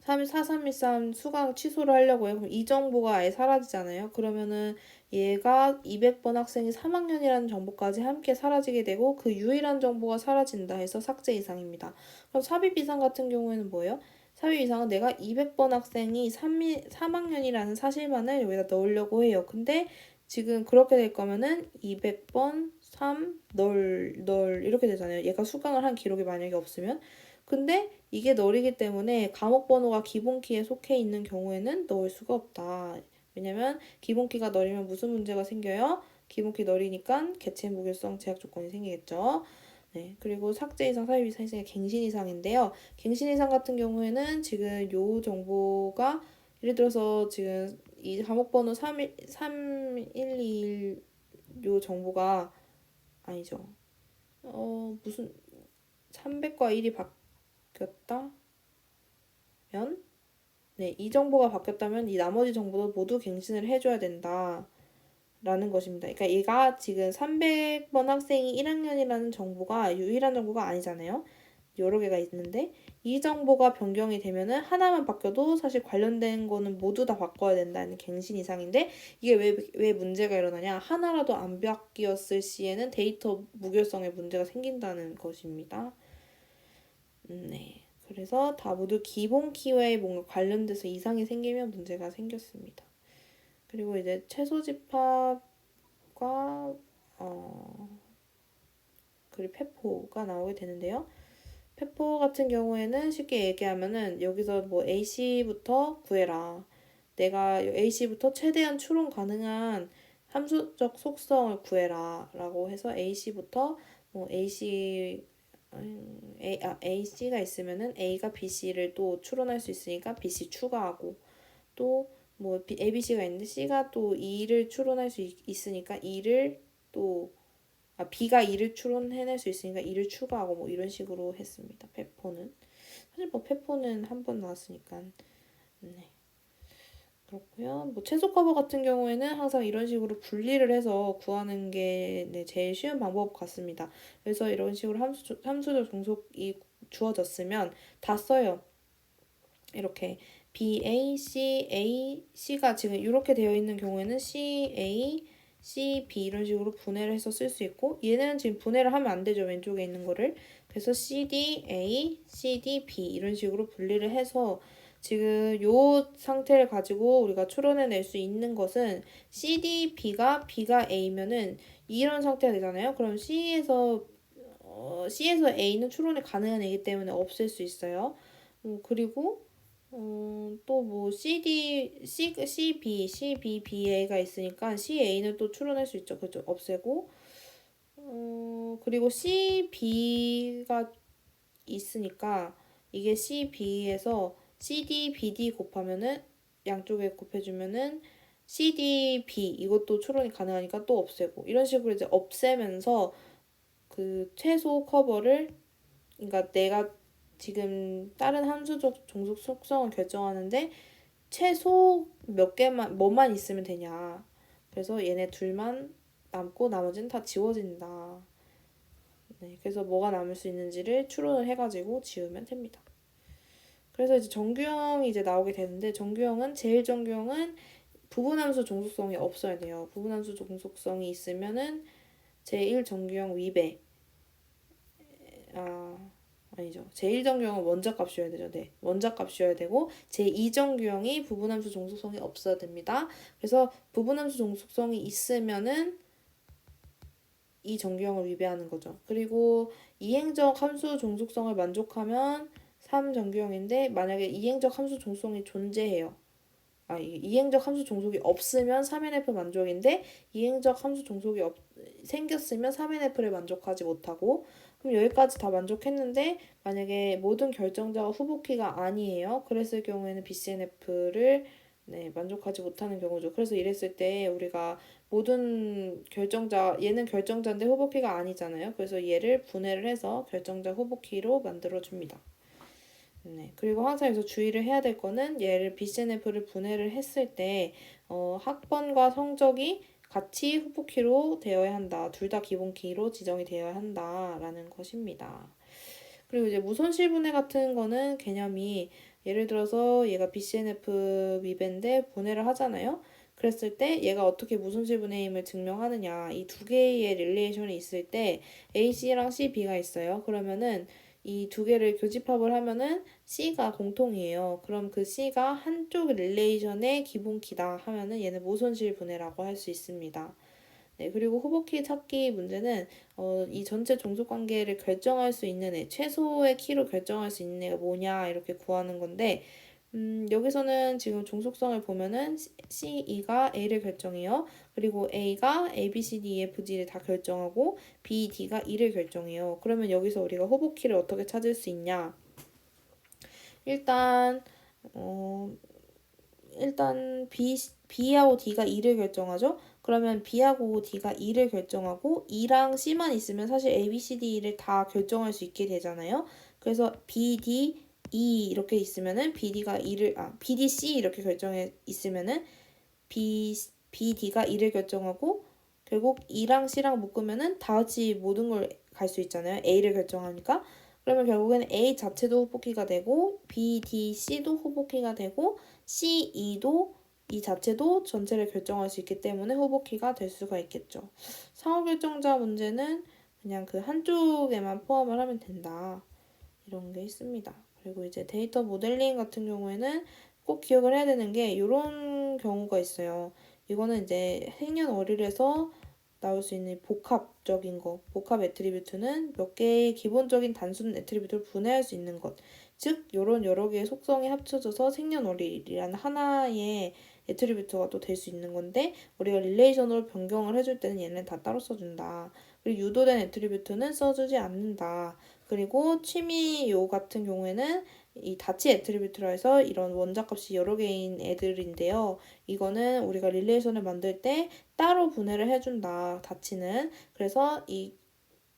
4313 수강 취소를 하려고 해요. 그럼 이 정보가 아예 사라지잖아요. 그러면은 얘가 200번 학생이 3학년이라는 정보까지 함께 사라지게 되고 그 유일한 정보가 사라진다 해서 삭제 이상입니다. 그럼 삽입 이상 같은 경우에는 뭐예요? 삽입 이상은 내가 200번 학생이 3학년이라는 사실만을 여기다 넣으려고 해요. 근데 지금 그렇게 될 거면은 200번 3 널 이렇게 되잖아요. 얘가 수강을 한 기록이 만약에 없으면 근데 이게 널이기 때문에 과목 번호가 기본키에 속해 있는 경우에는 넣을 수가 없다. 왜냐면 기본키가 널이면 무슨 문제가 생겨요? 기본키 널이니까 개체 무결성 제약 조건이 생기겠죠. 네, 그리고 삭제 이상, 삽입 이상, 갱신 이상인데요. 갱신 이상 같은 경우에는 지금 요 정보가 예를 들어서 지금 이 과목 번호 3121 요 정보가 아니죠. 무슨 300과 1이 바뀌었다면 네, 이 정보가 바뀌었다면 이 나머지 정보도 모두 갱신을 해줘야 된다. 라는 것입니다. 그러니까 얘가 지금 300번 학생이 1학년이라는 정보가 유일한 정보가 아니잖아요. 여러 개가 있는데 이 정보가 변경이 되면은 하나만 바뀌어도 사실 관련된 거는 모두 다 바꿔야 된다는 갱신 이상인데 이게 왜 문제가 일어나냐? 하나라도 안 바뀌었을 시에는 데이터 무결성에 문제가 생긴다는 것입니다. 네. 그래서 다 모두 기본 키웨에 뭔가 관련돼서 이상이 생기면 문제가 생겼습니다. 그리고 이제 최소 집합과 그리고 페포가 나오게 되는데요. 페포 같은 경우에는 쉽게 얘기하면은 여기서 뭐 AC부터 구해라. 내가 AC부터 최대한 추론 가능한 함수적 속성을 구해라 라고 해서 AC부터 뭐 AC가 있으면은 A가 BC를 또 추론할 수 있으니까 BC 추가하고 또 뭐 ABC가 있는데 C가 또 2를 추론할 수 있으니까 2를 또 B가 2를 추론해낼 수 있으니까 2를 추가하고 뭐 이런 식으로 했습니다. 페포는 사실 뭐 페포는 한 번 나왔으니까 네. 그렇고요. 뭐 최소 커버 같은 경우에는 항상 이런 식으로 분리를 해서 구하는 게 네, 제일 쉬운 방법 같습니다. 그래서 이런 식으로 함수적 종속이 주어졌으면 다 써요. 이렇게 B, A, C, A, C가 지금 이렇게 되어 있는 경우에는 C, A, C, B 이런 식으로 분해를 해서 쓸 수 있고 얘는 지금 분해를 하면 안 되죠. 왼쪽에 있는 거를. 그래서 C, D, A, C, D, B 이런 식으로 분리를 해서 지금 요 상태를 가지고 우리가 추론해낼 수 있는 것은 C, D, B가 A면은 이런 상태가 되잖아요. 그럼 C에서 A는 추론이 가능한 애기 때문에 없앨 수 있어요. 그리고 또 뭐 CBA가 있으니까 CA는 또 추론할 수 있죠. 그죠? 없애고. 그리고 CB가 있으니까 이게 CB에서 CD, BD 곱하면은 양쪽에 곱해주면은 C, D, B 이것도 추론이 가능하니까 또 없애고 이런 식으로 이제 없애면서 그 최소 커버를 그러니까 내가 지금 다른 함수적 종속 속성을 결정하는데 최소 몇 개만 뭐만 있으면 되냐. 그래서 얘네 둘만 남고 나머지는 다 지워진다. 네, 그래서 뭐가 남을 수 있는지를 추론을 해가지고 지우면 됩니다. 그래서 이제 정규형이 이제 나오게 되는데 정규형은 제일 정규형은 부분함수 종속성이 없어야 돼요. 부분함수 종속성이 있으면은 제1 정규형 위배 아니죠. 제1정규형은 원자값이어야 되죠. 네. 원자값이어야 되고 제2정규형이 부분함수 종속성이 없어야 됩니다. 그래서 부분함수 종속성이 있으면은 이 정규형을 위배하는 거죠. 그리고 이행적 함수 종속성을 만족하면 3정규형인데 만약에 이행적 함수 종속성이 존재해요. 이행적 함수 종속이 없으면 3NF 만족인데 이행적 함수 종속이 생겼으면 3NF를 만족하지 못하고 그럼 여기까지 다 만족했는데 만약에 모든 결정자가 후보키가 아니에요. 그랬을 경우에는 BCNF를 만족하지 못하는 경우죠. 그래서 이랬을 때 우리가 모든 결정자 얘는 결정자인데 후보키가 아니잖아요. 그래서 얘를 분해를 해서 결정자 후보키로 만들어줍니다. 네. 그리고 항상 여기서 주의를 해야 될 거는 얘를 BCNF를 분해를 했을 때 학번과 성적이 같이 후보키로 되어야 한다. 둘 다 기본키로 지정이 되어야 한다라는 것입니다. 그리고 이제 무손실 분해 같은 거는 개념이 예를 들어서 얘가 BCNF 미배인데 분해를 하잖아요. 그랬을 때 얘가 어떻게 무손실 분해임을 증명하느냐. 이 두 개의 릴레이션이 있을 때 AC랑 CB가 있어요. 그러면은 이 두 개를 교집합을 하면은 C가 공통이에요. 그럼 그 C가 한쪽 릴레이션의 기본키다 하면은 얘는 무손실 분해라고 할 수 있습니다. 네, 그리고 후보키 찾기 문제는 이 전체 종속 관계를 결정할 수 있는 애, 최소의 키로 결정할 수 있는 애가 뭐냐 이렇게 구하는 건데 여기서는 지금 종속성을 보면은 CE가 A를 결정해요. 그리고 A가 A, B, C, D, E, F, G를 다 결정하고 B, D가 E를 결정해요. 그러면 여기서 우리가 후보키를 어떻게 찾을 수 있냐? 일단 B하고 D가 2를 결정하죠. 그러면 B하고 D가 2를 결정하고 E랑 C만 있으면 사실 A, B, C, D를 다 결정할 수 있게 되잖아요. 그래서 B, D, E 이렇게 있으면은 B, D, C 이렇게 결정해 있으면은 B, D가 2를 결정하고 결국 E랑 C랑 묶으면은 다 같이 모든 걸 갈 수 있잖아요. A를 결정하니까. 그러면 결국에는 A 자체도 후보키가 되고 B, D, C도 후보키가 되고 C, E도 이 자체도 전체를 결정할 수 있기 때문에 후보키가 될 수가 있겠죠. 상호 결정자 문제는 그냥 그 한쪽에만 포함을 하면 된다. 이런 게 있습니다. 그리고 이제 데이터 모델링 같은 경우에는 꼭 기억을 해야 되는 게 이런 경우가 있어요. 이거는 이제 생년월일에서 나올 수 있는 복합적인 거. 복합 애트리뷰트는 몇 개의 기본적인 단순 애트리뷰트를 분해할 수 있는 것. 즉, 이런 여러 개의 속성이 합쳐져서 생년월일이라는 하나의 애트리뷰트가 또 될 수 있는 건데 우리가 릴레이션으로 변경을 해줄 때는 얘는 다 따로 써준다. 그리고 유도된 애트리뷰트는 써주지 않는다. 그리고 취미요 같은 경우에는 이 다치 애트리뷰트라 해서 이런 원자값이 여러 개인 애들인데요. 이거는 우리가 릴레이션을 만들 때 따로 분해를 해준다. 다치는. 그래서 이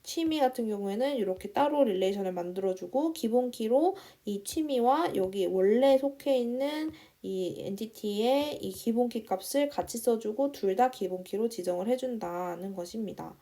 취미 같은 경우에는 이렇게 따로 릴레이션을 만들어주고 기본키로 이 취미와 여기 원래 속해 있는 이 엔티티의 이 기본키 값을 같이 써주고 둘 다 기본키로 지정을 해준다는 것입니다.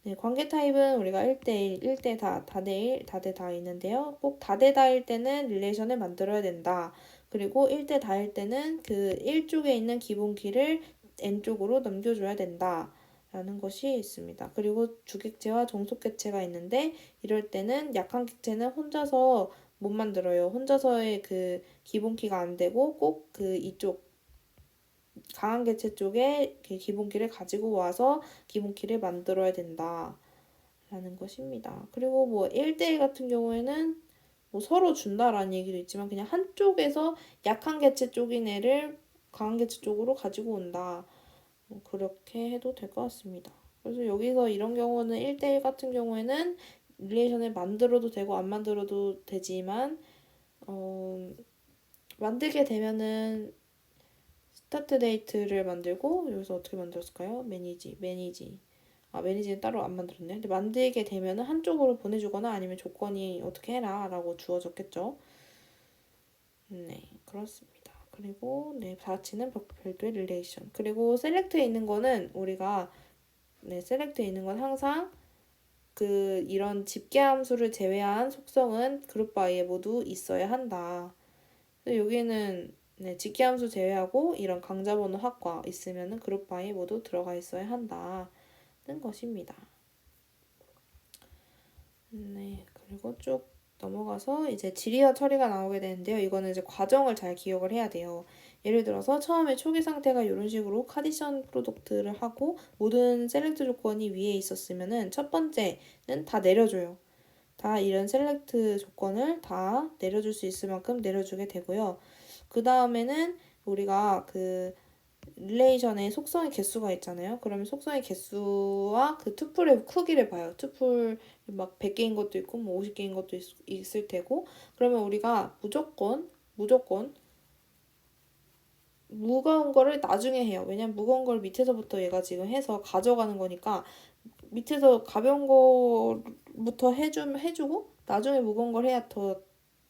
네, 관계 타입은 우리가 1대1, 1대 다대1, 다대다 있는데요. 꼭 다대다일 때는 릴레이션을 만들어야 된다. 그리고 1대 다일 때는 그 1쪽에 있는 기본키를 n쪽으로 넘겨줘야 된다. 라는 것이 있습니다. 그리고 주객체와 종속객체가 있는데 이럴 때는 약한 객체는 혼자서 못 만들어요. 혼자서의 그 기본키가 안 되고 꼭 그 이쪽 강한 개체 쪽에 기본키를 가지고 와서 기본키를 만들어야 된다. 라는 것입니다. 그리고 뭐 1대1 같은 경우에는 뭐 서로 준다라는 얘기도 있지만 그냥 한쪽에서 약한 개체 쪽인 애를 강한 개체 쪽으로 가지고 온다. 뭐 그렇게 해도 될 것 같습니다. 그래서 여기서 이런 경우는 1대1 같은 경우에는 릴레이션을 만들어도 되고 안 만들어도 되지만 만들게 되면은 스타트 데이트를 만들고 여기서 어떻게 만들었을까요? 매니지는 따로 안 만들었네. 근데 만들게 되면은 한쪽으로 보내주거나 아니면 조건이 어떻게 해라 라고 주어졌겠죠. 네, 그렇습니다. 그리고 네, 다치는 별도의 릴레이션. 그리고 셀렉트에 있는 거는 우리가 셀렉트에 있는 건 항상 이런 집계 함수를 제외한 속성은 그룹 바이에 모두 있어야 한다. 여기는 집계 함수 제외하고 이런 강자 번호 합과 있으면은 그룹 바이에 모두 들어가 있어야 한다는 것입니다. 네, 그리고 쭉 넘어가서 이제 질의어 처리가 나오게 되는데요. 이거는 이제 과정을 잘 기억을 해야 돼요. 예를 들어서 처음에 초기 상태가 이런 식으로 카디션 프로덕트를 하고 모든 셀렉트 조건이 위에 있었으면은 첫 번째는 다 내려줘요. 다 이런 셀렉트 조건을 다 내려줄 수 있을 만큼 내려주게 되고요. 그 다음에는 우리가 릴레이션의 속성의 개수가 있잖아요. 그러면 속성의 개수와 그 투플의 크기를 봐요. 투플 막 100개인 것도 있고 뭐 50개인 것도 있을 테고 그러면 우리가 무조건 무거운 거를 나중에 해요. 왜냐면 무거운 걸 밑에서부터 얘가 지금 해서 가져가는 거니까 밑에서 가벼운 거부터 해주고 나중에 무거운 걸 해야 더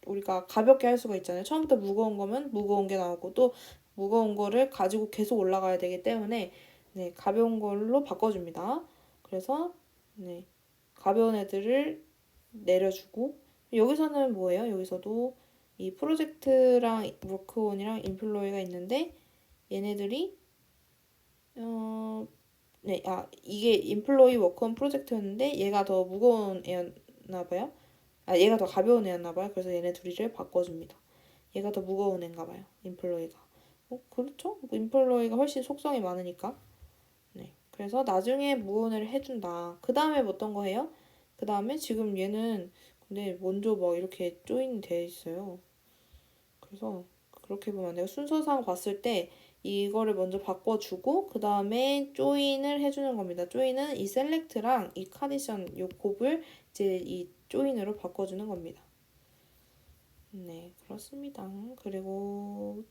우리가 가볍게 할 수가 있잖아요. 처음부터 무거운 거면 무거운 게 나오고 또 무거운 거를 가지고 계속 올라가야 되기 때문에 가벼운 걸로 바꿔줍니다. 그래서 가벼운 애들을 내려주고 여기서는 뭐예요? 여기서도 이 프로젝트랑 워크온이랑 인플로이가 있는데 얘네들이 이게 인플로이 워크온 프로젝트였는데 얘가 더 무거운 애였나 봐요. 얘가 더 가벼운 애였나 봐요. 그래서 얘네 둘이를 바꿔줍니다. 얘가 더 무거운 애인가 봐요. 인플로이가. 그렇죠? 인플로이가 훨씬 속성이 많으니까. 네. 그래서 나중에 무거운 애를 해준다. 그 다음에 어떤 거 해요? 그 다음에 지금 얘는 근데 먼저 막 이렇게 조인이 돼 있어요. 그래서 그렇게 보면 내가 순서상 봤을 때 이거를 먼저 바꿔주고 그 다음에 조인을 해주는 겁니다. 조인은 이 셀렉트랑 이 카디션 요 곱을 이제 이 조인으로 바꿔주는 겁니다. 네, 그렇습니다. 그리고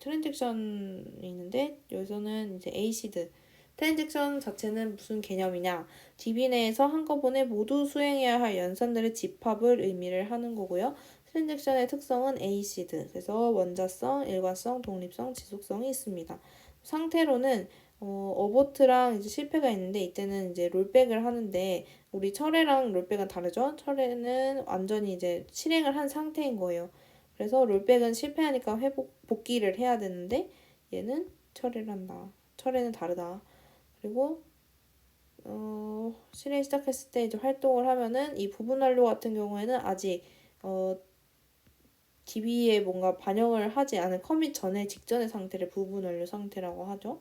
트랜잭션이 있는데 여기서는 이제 에이시드 트랜잭션 자체는 무슨 개념이냐? DB 내에서 한꺼번에 모두 수행해야 할 연산들의 집합을 의미를 하는 거고요. 트랜잭션의 특성은 에이시드 그래서 원자성, 일관성, 독립성, 지속성이 있습니다. 상태로는 어보트랑 이제 실패가 있는데 이때는 이제 롤백을 하는데 우리 철회랑 롤백은 다르죠? 철회는 완전히 이제 실행을 한 상태인 거예요. 그래서 롤백은 실패하니까 복귀를 해야 되는데 얘는 철회를 한다. 철회는 다르다. 그리고 실행 시작했을 때 이제 활동을 하면은 이 부분 완료 같은 경우에는 아직 DB에 뭔가 반영을 하지 않은 커밋 전에 직전의 상태를 부분 완료 상태라고 하죠.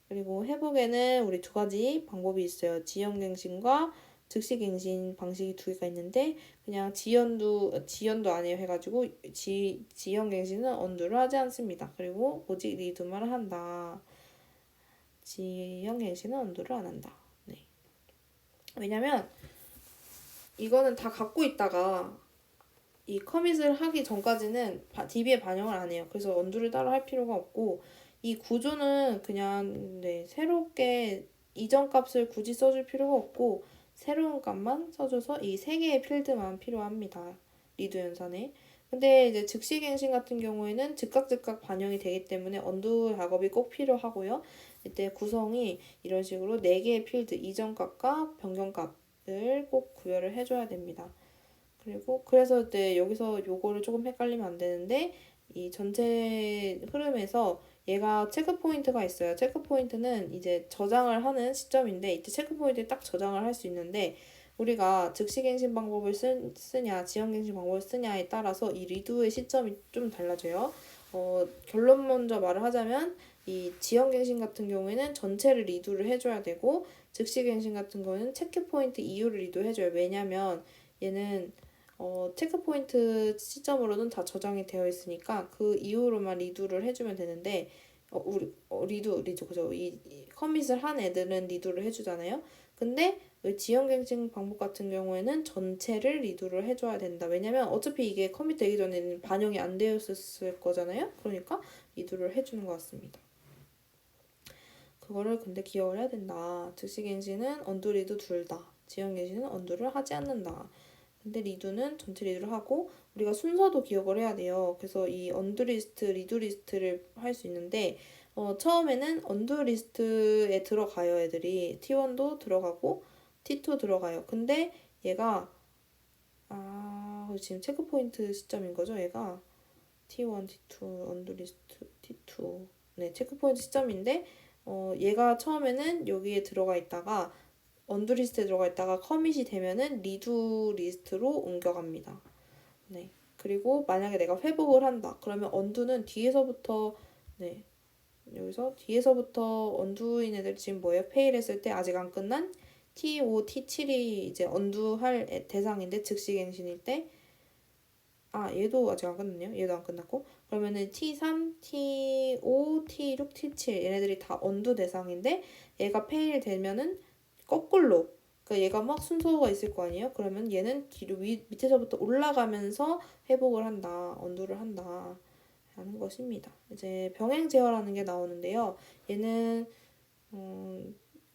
그리고 회복에는 우리 두 가지 방법이 있어요. 지연갱신과 즉시갱신 방식이 두 개가 있는데 그냥 지연도 아니에요 해가지고 지연갱신은 언두를 하지 않습니다. 그리고 오직 리드만 한다. 지연갱신은 언두를 안 한다. 네. 왜냐면 이거는 다 갖고 있다가 이 커밋을 하기 전까지는 DB에 반영을 안 해요. 그래서 언두를 따로 할 필요가 없고 이 구조는 그냥 새롭게 이전 값을 굳이 써줄 필요가 없고 새로운 값만 써줘서 이 세 개의 필드만 필요합니다. 리드 연산에. 근데 이제 즉시갱신 같은 경우에는 즉각 반영이 되기 때문에 언두 작업이 꼭 필요하고요. 이때 구성이 이런 식으로 네 개의 필드 이전 값과 변경 값을 꼭 구별을 해줘야 됩니다. 그리고 그래서 여기서 요거를 조금 헷갈리면 안 되는데 이 전체 흐름에서 얘가 체크 포인트가 있어요. 체크 포인트는 이제 저장을 하는 시점인데 이때 체크 포인트에 딱 저장을 할 수 있는데 우리가 즉시갱신 방법을 쓰냐 지연갱신 방법을 쓰냐에 따라서 이 리두의 시점이 좀 달라져요. 결론 먼저 말을 하자면 이 지연갱신 같은 경우에는 전체를 리두를 해줘야 되고 즉시갱신 같은 경우는 체크 포인트 이후를 리두해줘요. 왜냐면 얘는 체크포인트 시점으로는 다 저장이 되어 있으니까 그 이후로만 리두를 해주면 되는데 리두 그죠? 이 커밋을 한 애들은 리두를 해주잖아요. 근데 지연갱신 방법 같은 경우에는 전체를 리두를 해줘야 된다. 왜냐면 어차피 이게 커밋 되기 전에는 반영이 안 되었을 거잖아요. 그러니까 리두를 해주는 것 같습니다. 그거를 근데 기억을 해야 된다. 즉시갱신은 언두 리드 둘 다. 지연갱신은 언두를 하지 않는다. 근데 리두는 전체 리두를 하고 우리가 순서도 기억을 해야 돼요. 그래서 이 언두 리스트, 리두 리스트를 할 수 있는데 처음에는 언두 리스트에 들어가요. 애들이 T1도 들어가고 T2 들어가요. 근데 얘가 지금 체크포인트 시점인 거죠. 얘가 T1, T2, 언두 리스트, T2. 네, 체크포인트 시점인데 얘가 처음에는 여기에 들어가 있다가 언두 리스트에 들어가 있다가 커밋이 되면은 리두 리스트로 옮겨갑니다. 네. 그리고 만약에 내가 회복을 한다. 그러면 언두는 뒤에서부터 네. 여기서 뒤에서부터 언두인 애들 지금 뭐예요? 페일 했을 때 아직 안 끝난 T5, T7이 이제 언두할 대상인데 즉시갱신일 때 얘도 아직 안 끝났네요. 얘도 안 끝났고 그러면은 T3, T5, T6, T7 얘네들이 다 언두 대상인데 얘가 페일 되면은 거꾸로 그러니까 얘가 막 순서가 있을 거 아니에요? 그러면 얘는 뒤로 밑에서부터 올라가면서 회복을 한다. 언두를 한다. 라는 것입니다. 이제 병행 제어라는 게 나오는데요. 얘는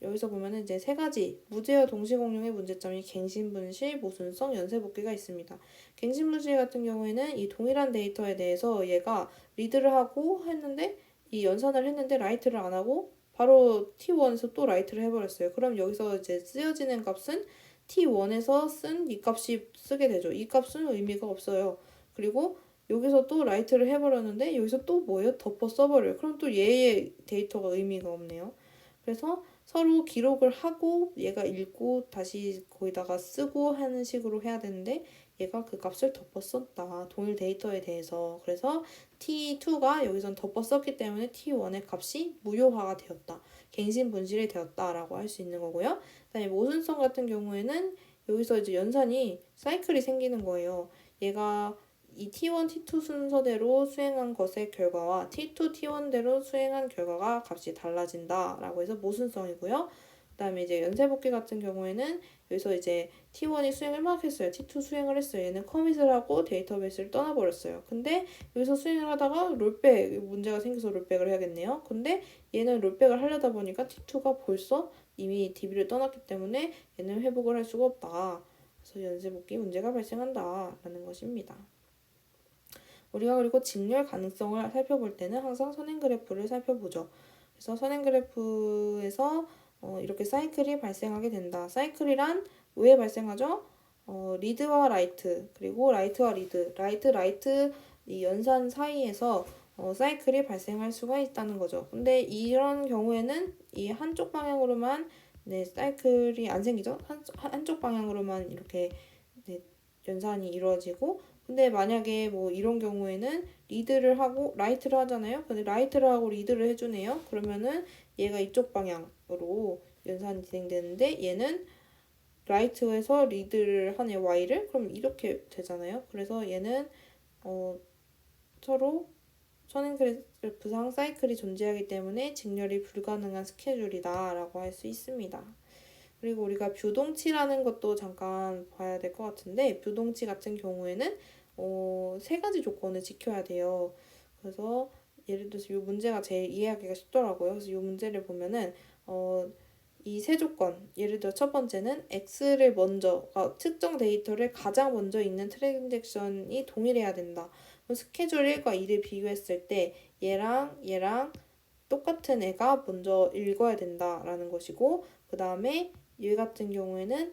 여기서 보면은 이제 세 가지 무제어 동시 공룡의 문제점이 갱신 분실, 모순성, 연쇄 복귀가 있습니다. 갱신 분실 같은 경우에는 이 동일한 데이터에 대해서 얘가 리드를 하고 했는데 이 연산을 했는데 라이트를 안 하고 바로 T1에서 또 라이트를 해버렸어요. 그럼 여기서 이제 쓰여지는 값은 T1에서 쓴 이 값이 쓰게 되죠. 이 값은 의미가 없어요. 그리고 여기서 또 라이트를 해버렸는데 여기서 또 뭐예요? 덮어 써버려요. 그럼 또 얘의 데이터가 의미가 없네요. 그래서 서로 기록을 하고 얘가 읽고 다시 거기다가 쓰고 하는 식으로 해야 되는데 얘가 그 값을 덮어 썼다. 동일 데이터에 대해서. 그래서 T2가 여기선 덮어 썼기 때문에 T1의 값이 무효화가 되었다. 갱신 분실이 되었다라고 할 수 있는 거고요. 그다음에 모순성 같은 경우에는 여기서 이제 연산이 사이클이 생기는 거예요. 얘가 이 T1, T2 순서대로 수행한 것의 결과와 T2, T1대로 수행한 결과가 값이 달라진다 라고 해서 모순성이고요. 그 다음에 이제 연쇄복귀 같은 경우에는 여기서 이제 T1이 수행을 막 했어요. T2 수행을 했어요. 얘는 커밋을 하고 데이터베이스를 떠나버렸어요. 근데 여기서 수행을 하다가 롤백 문제가 생겨서 롤백을 해야겠네요. 근데 얘는 롤백을 하려다 보니까 T2가 벌써 이미 DB를 떠났기 때문에 얘는 회복을 할 수가 없다. 그래서 연쇄복귀 문제가 발생한다 라는 것입니다. 우리가 그리고 직렬 가능성을 살펴볼 때는 항상 선행 그래프를 살펴보죠. 그래서 선행 그래프에서 이렇게 사이클이 발생하게 된다. 사이클이란 왜 발생하죠? 리드와 라이트, 그리고 라이트와 리드, 라이트 이 연산 사이에서 사이클이 발생할 수가 있다는 거죠. 근데 이런 경우에는 이 한쪽 방향으로만 사이클이 안 생기죠. 한쪽 방향으로만 이렇게 연산이 이루어지고 근데 만약에 뭐 이런 경우에는 리드를 하고 라이트를 하잖아요. 근데 라이트를 하고 리드를 해주네요. 그러면은 얘가 이쪽 방향으로 연산이 진행되는데 얘는 라이트에서 리드를 하네 Y를 그럼 이렇게 되잖아요. 그래서 얘는 서로 선행 그래프상 사이클이 존재하기 때문에 직렬이 불가능한 스케줄이다 라고 할 수 있습니다. 그리고 우리가 뷰동치라는 것도 잠깐 봐야 될 것 같은데 뷰동치 같은 경우에는 세 가지 조건을 지켜야 돼요. 그래서 예를 들어서 이 문제가 제일 이해하기가 쉽더라고요. 그래서 이 문제를 보면은 이 세 조건 예를 들어 첫 번째는 X를 먼저 특정 데이터를 가장 먼저 읽는 트랜잭션이 동일해야 된다. 스케줄 1과 2를 비교했을 때 얘랑 똑같은 애가 먼저 읽어야 된다라는 것이고 그 다음에 얘 같은 경우에는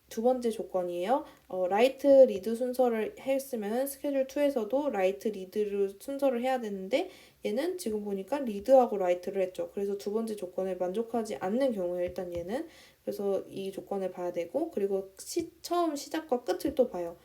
두 번째 조건이에요. 라이트 리드 순서를 했으면 스케줄 2에서도 라이트 리드를 순서를 해야 되는데 얘는 지금 보니까 리드하고 라이트를 했죠. 그래서 두 번째 조건을 만족하지 않는 경우에 일단 얘는 그래서 이 조건을 봐야 되고 그리고 처음 시작과 끝을 또 봐요.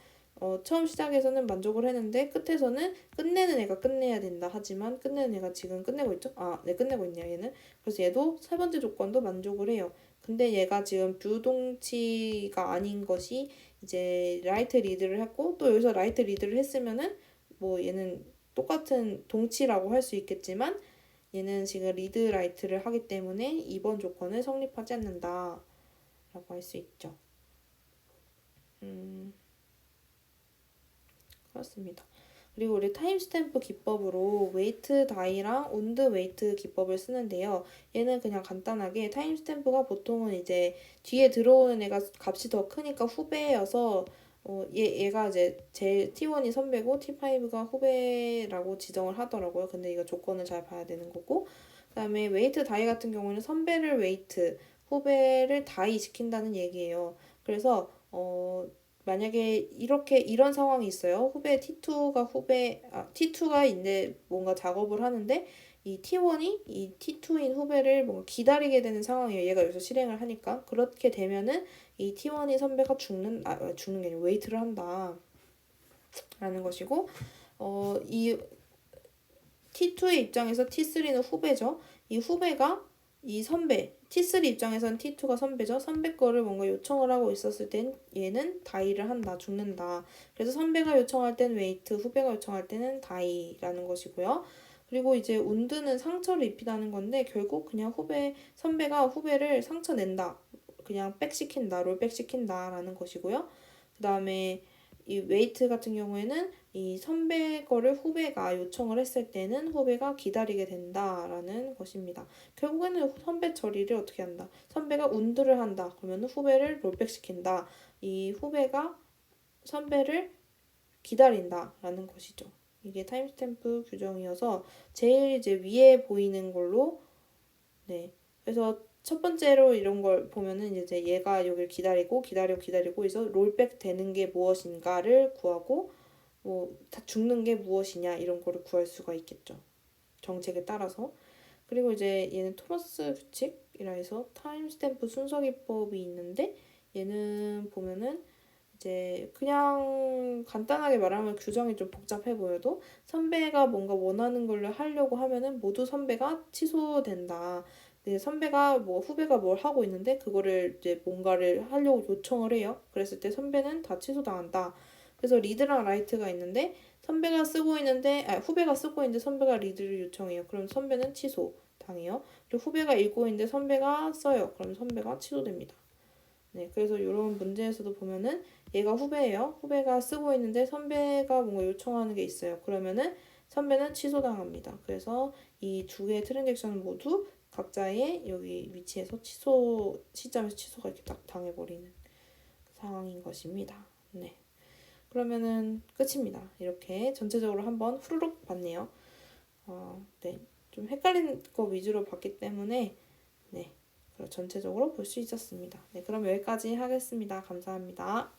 처음 시작에서는 만족을 했는데 끝에서는 끝내는 애가 끝내야 된다. 하지만 끝내는 애가 지금 끝내고 있죠? 네, 끝내고 있네요, 얘는. 그래서 얘도 세 번째 조건도 만족을 해요. 근데 얘가 지금 뷰동치가 아닌 것이 이제 라이트 리드를 했고 또 여기서 라이트 리드를 했으면은 뭐 얘는 똑같은 동치라고 할 수 있겠지만 얘는 지금 리드 라이트를 하기 때문에 2번 조건을 성립하지 않는다 라고 할 수 있죠. 그렇습니다. 그리고 우리 타임스탬프 기법으로 웨이트 다이랑 운드 웨이트 기법을 쓰는데요. 얘는 그냥 간단하게 타임스탬프가 보통은 이제 뒤에 들어오는 애가 값이 더 크니까 후배여서 얘가 이제 제 T1이 선배고 T5가 후배라고 지정을 하더라고요. 근데 이거 조건을 잘 봐야 되는 거고. 그다음에 웨이트 다이 같은 경우는 선배를 웨이트, 후배를 다이 시킨다는 얘기예요. 그래서 만약에 이런 상황이 있어요. T2가 이제 뭔가 작업을 하는데 이 T1이 이 T2인 후배를 뭔가 기다리게 되는 상황이에요. 얘가 여기서 실행을 하니까. 그렇게 되면은 이 T1이 선배가 죽는 게 아니라 웨이트를 한다. 라는 것이고, 이 T2의 입장에서 T3는 후배죠. 이 후배가 이 선배, T3 입장에서는 T2가 선배죠. 선배 거를 뭔가 요청을 하고 있었을 땐 얘는 다이를 한다, 죽는다. 그래서 선배가 요청할 땐 웨이트, 후배가 요청할 때는 다이라는 것이고요. 그리고 이제 운드는 상처를 입히다는 건데 결국 그냥 선배가 후배를 상처 낸다. 그냥 백시킨다, 롤백 시킨다라는 것이고요. 그 다음에 이 웨이트 같은 경우에는 이 선배 거를 후배가 요청을 했을 때는 후배가 기다리게 된다라는 것입니다. 결국에는 선배 처리를 어떻게 한다? 선배가 운드를 한다. 그러면 후배를 롤백 시킨다. 이 후배가 선배를 기다린다라는 것이죠. 이게 타임스탬프 규정이어서 제일 이제 위에 보이는 걸로 네. 그래서 첫 번째로 이런 걸 보면은 이제 얘가 여기를 기다리고 해서 롤백 되는 게 무엇인가를 구하고 뭐 다 죽는 게 무엇이냐 이런 거를 구할 수가 있겠죠. 정책에 따라서. 그리고 이제 얘는 토머스 규칙이라 해서 타임스탬프 순서 기법이 있는데 얘는 보면은 이제 그냥 간단하게 말하면 규정이 좀 복잡해 보여도 선배가 뭔가 원하는 걸로 하려고 하면은 모두 선배가 취소된다. 네, 후배가 뭘 하고 있는데 그거를 이제 뭔가를 하려고 요청을 해요. 그랬을 때 선배는 다 취소당한다. 그래서 리드랑 라이트가 있는데 후배가 쓰고 있는데 선배가 리드를 요청해요. 그럼 선배는 취소 당해요. 그리고 후배가 읽고 있는데 선배가 써요. 그럼 선배가 취소됩니다. 네, 그래서 이런 문제에서도 보면은 얘가 후배예요. 후배가 쓰고 있는데 선배가 뭔가 요청하는 게 있어요. 그러면은 선배는 취소당합니다. 그래서 이 두 개의 트랜잭션 모두 각자의 여기 위치에서 시점에서 취소가 이렇게 딱 당해버리는 상황인 것입니다. 네. 그러면은 끝입니다. 이렇게 전체적으로 한번 후루룩 봤네요. 네. 좀 헷갈린 거 위주로 봤기 때문에 네. 전체적으로 볼 수 있었습니다. 네, 그럼 여기까지 하겠습니다. 감사합니다.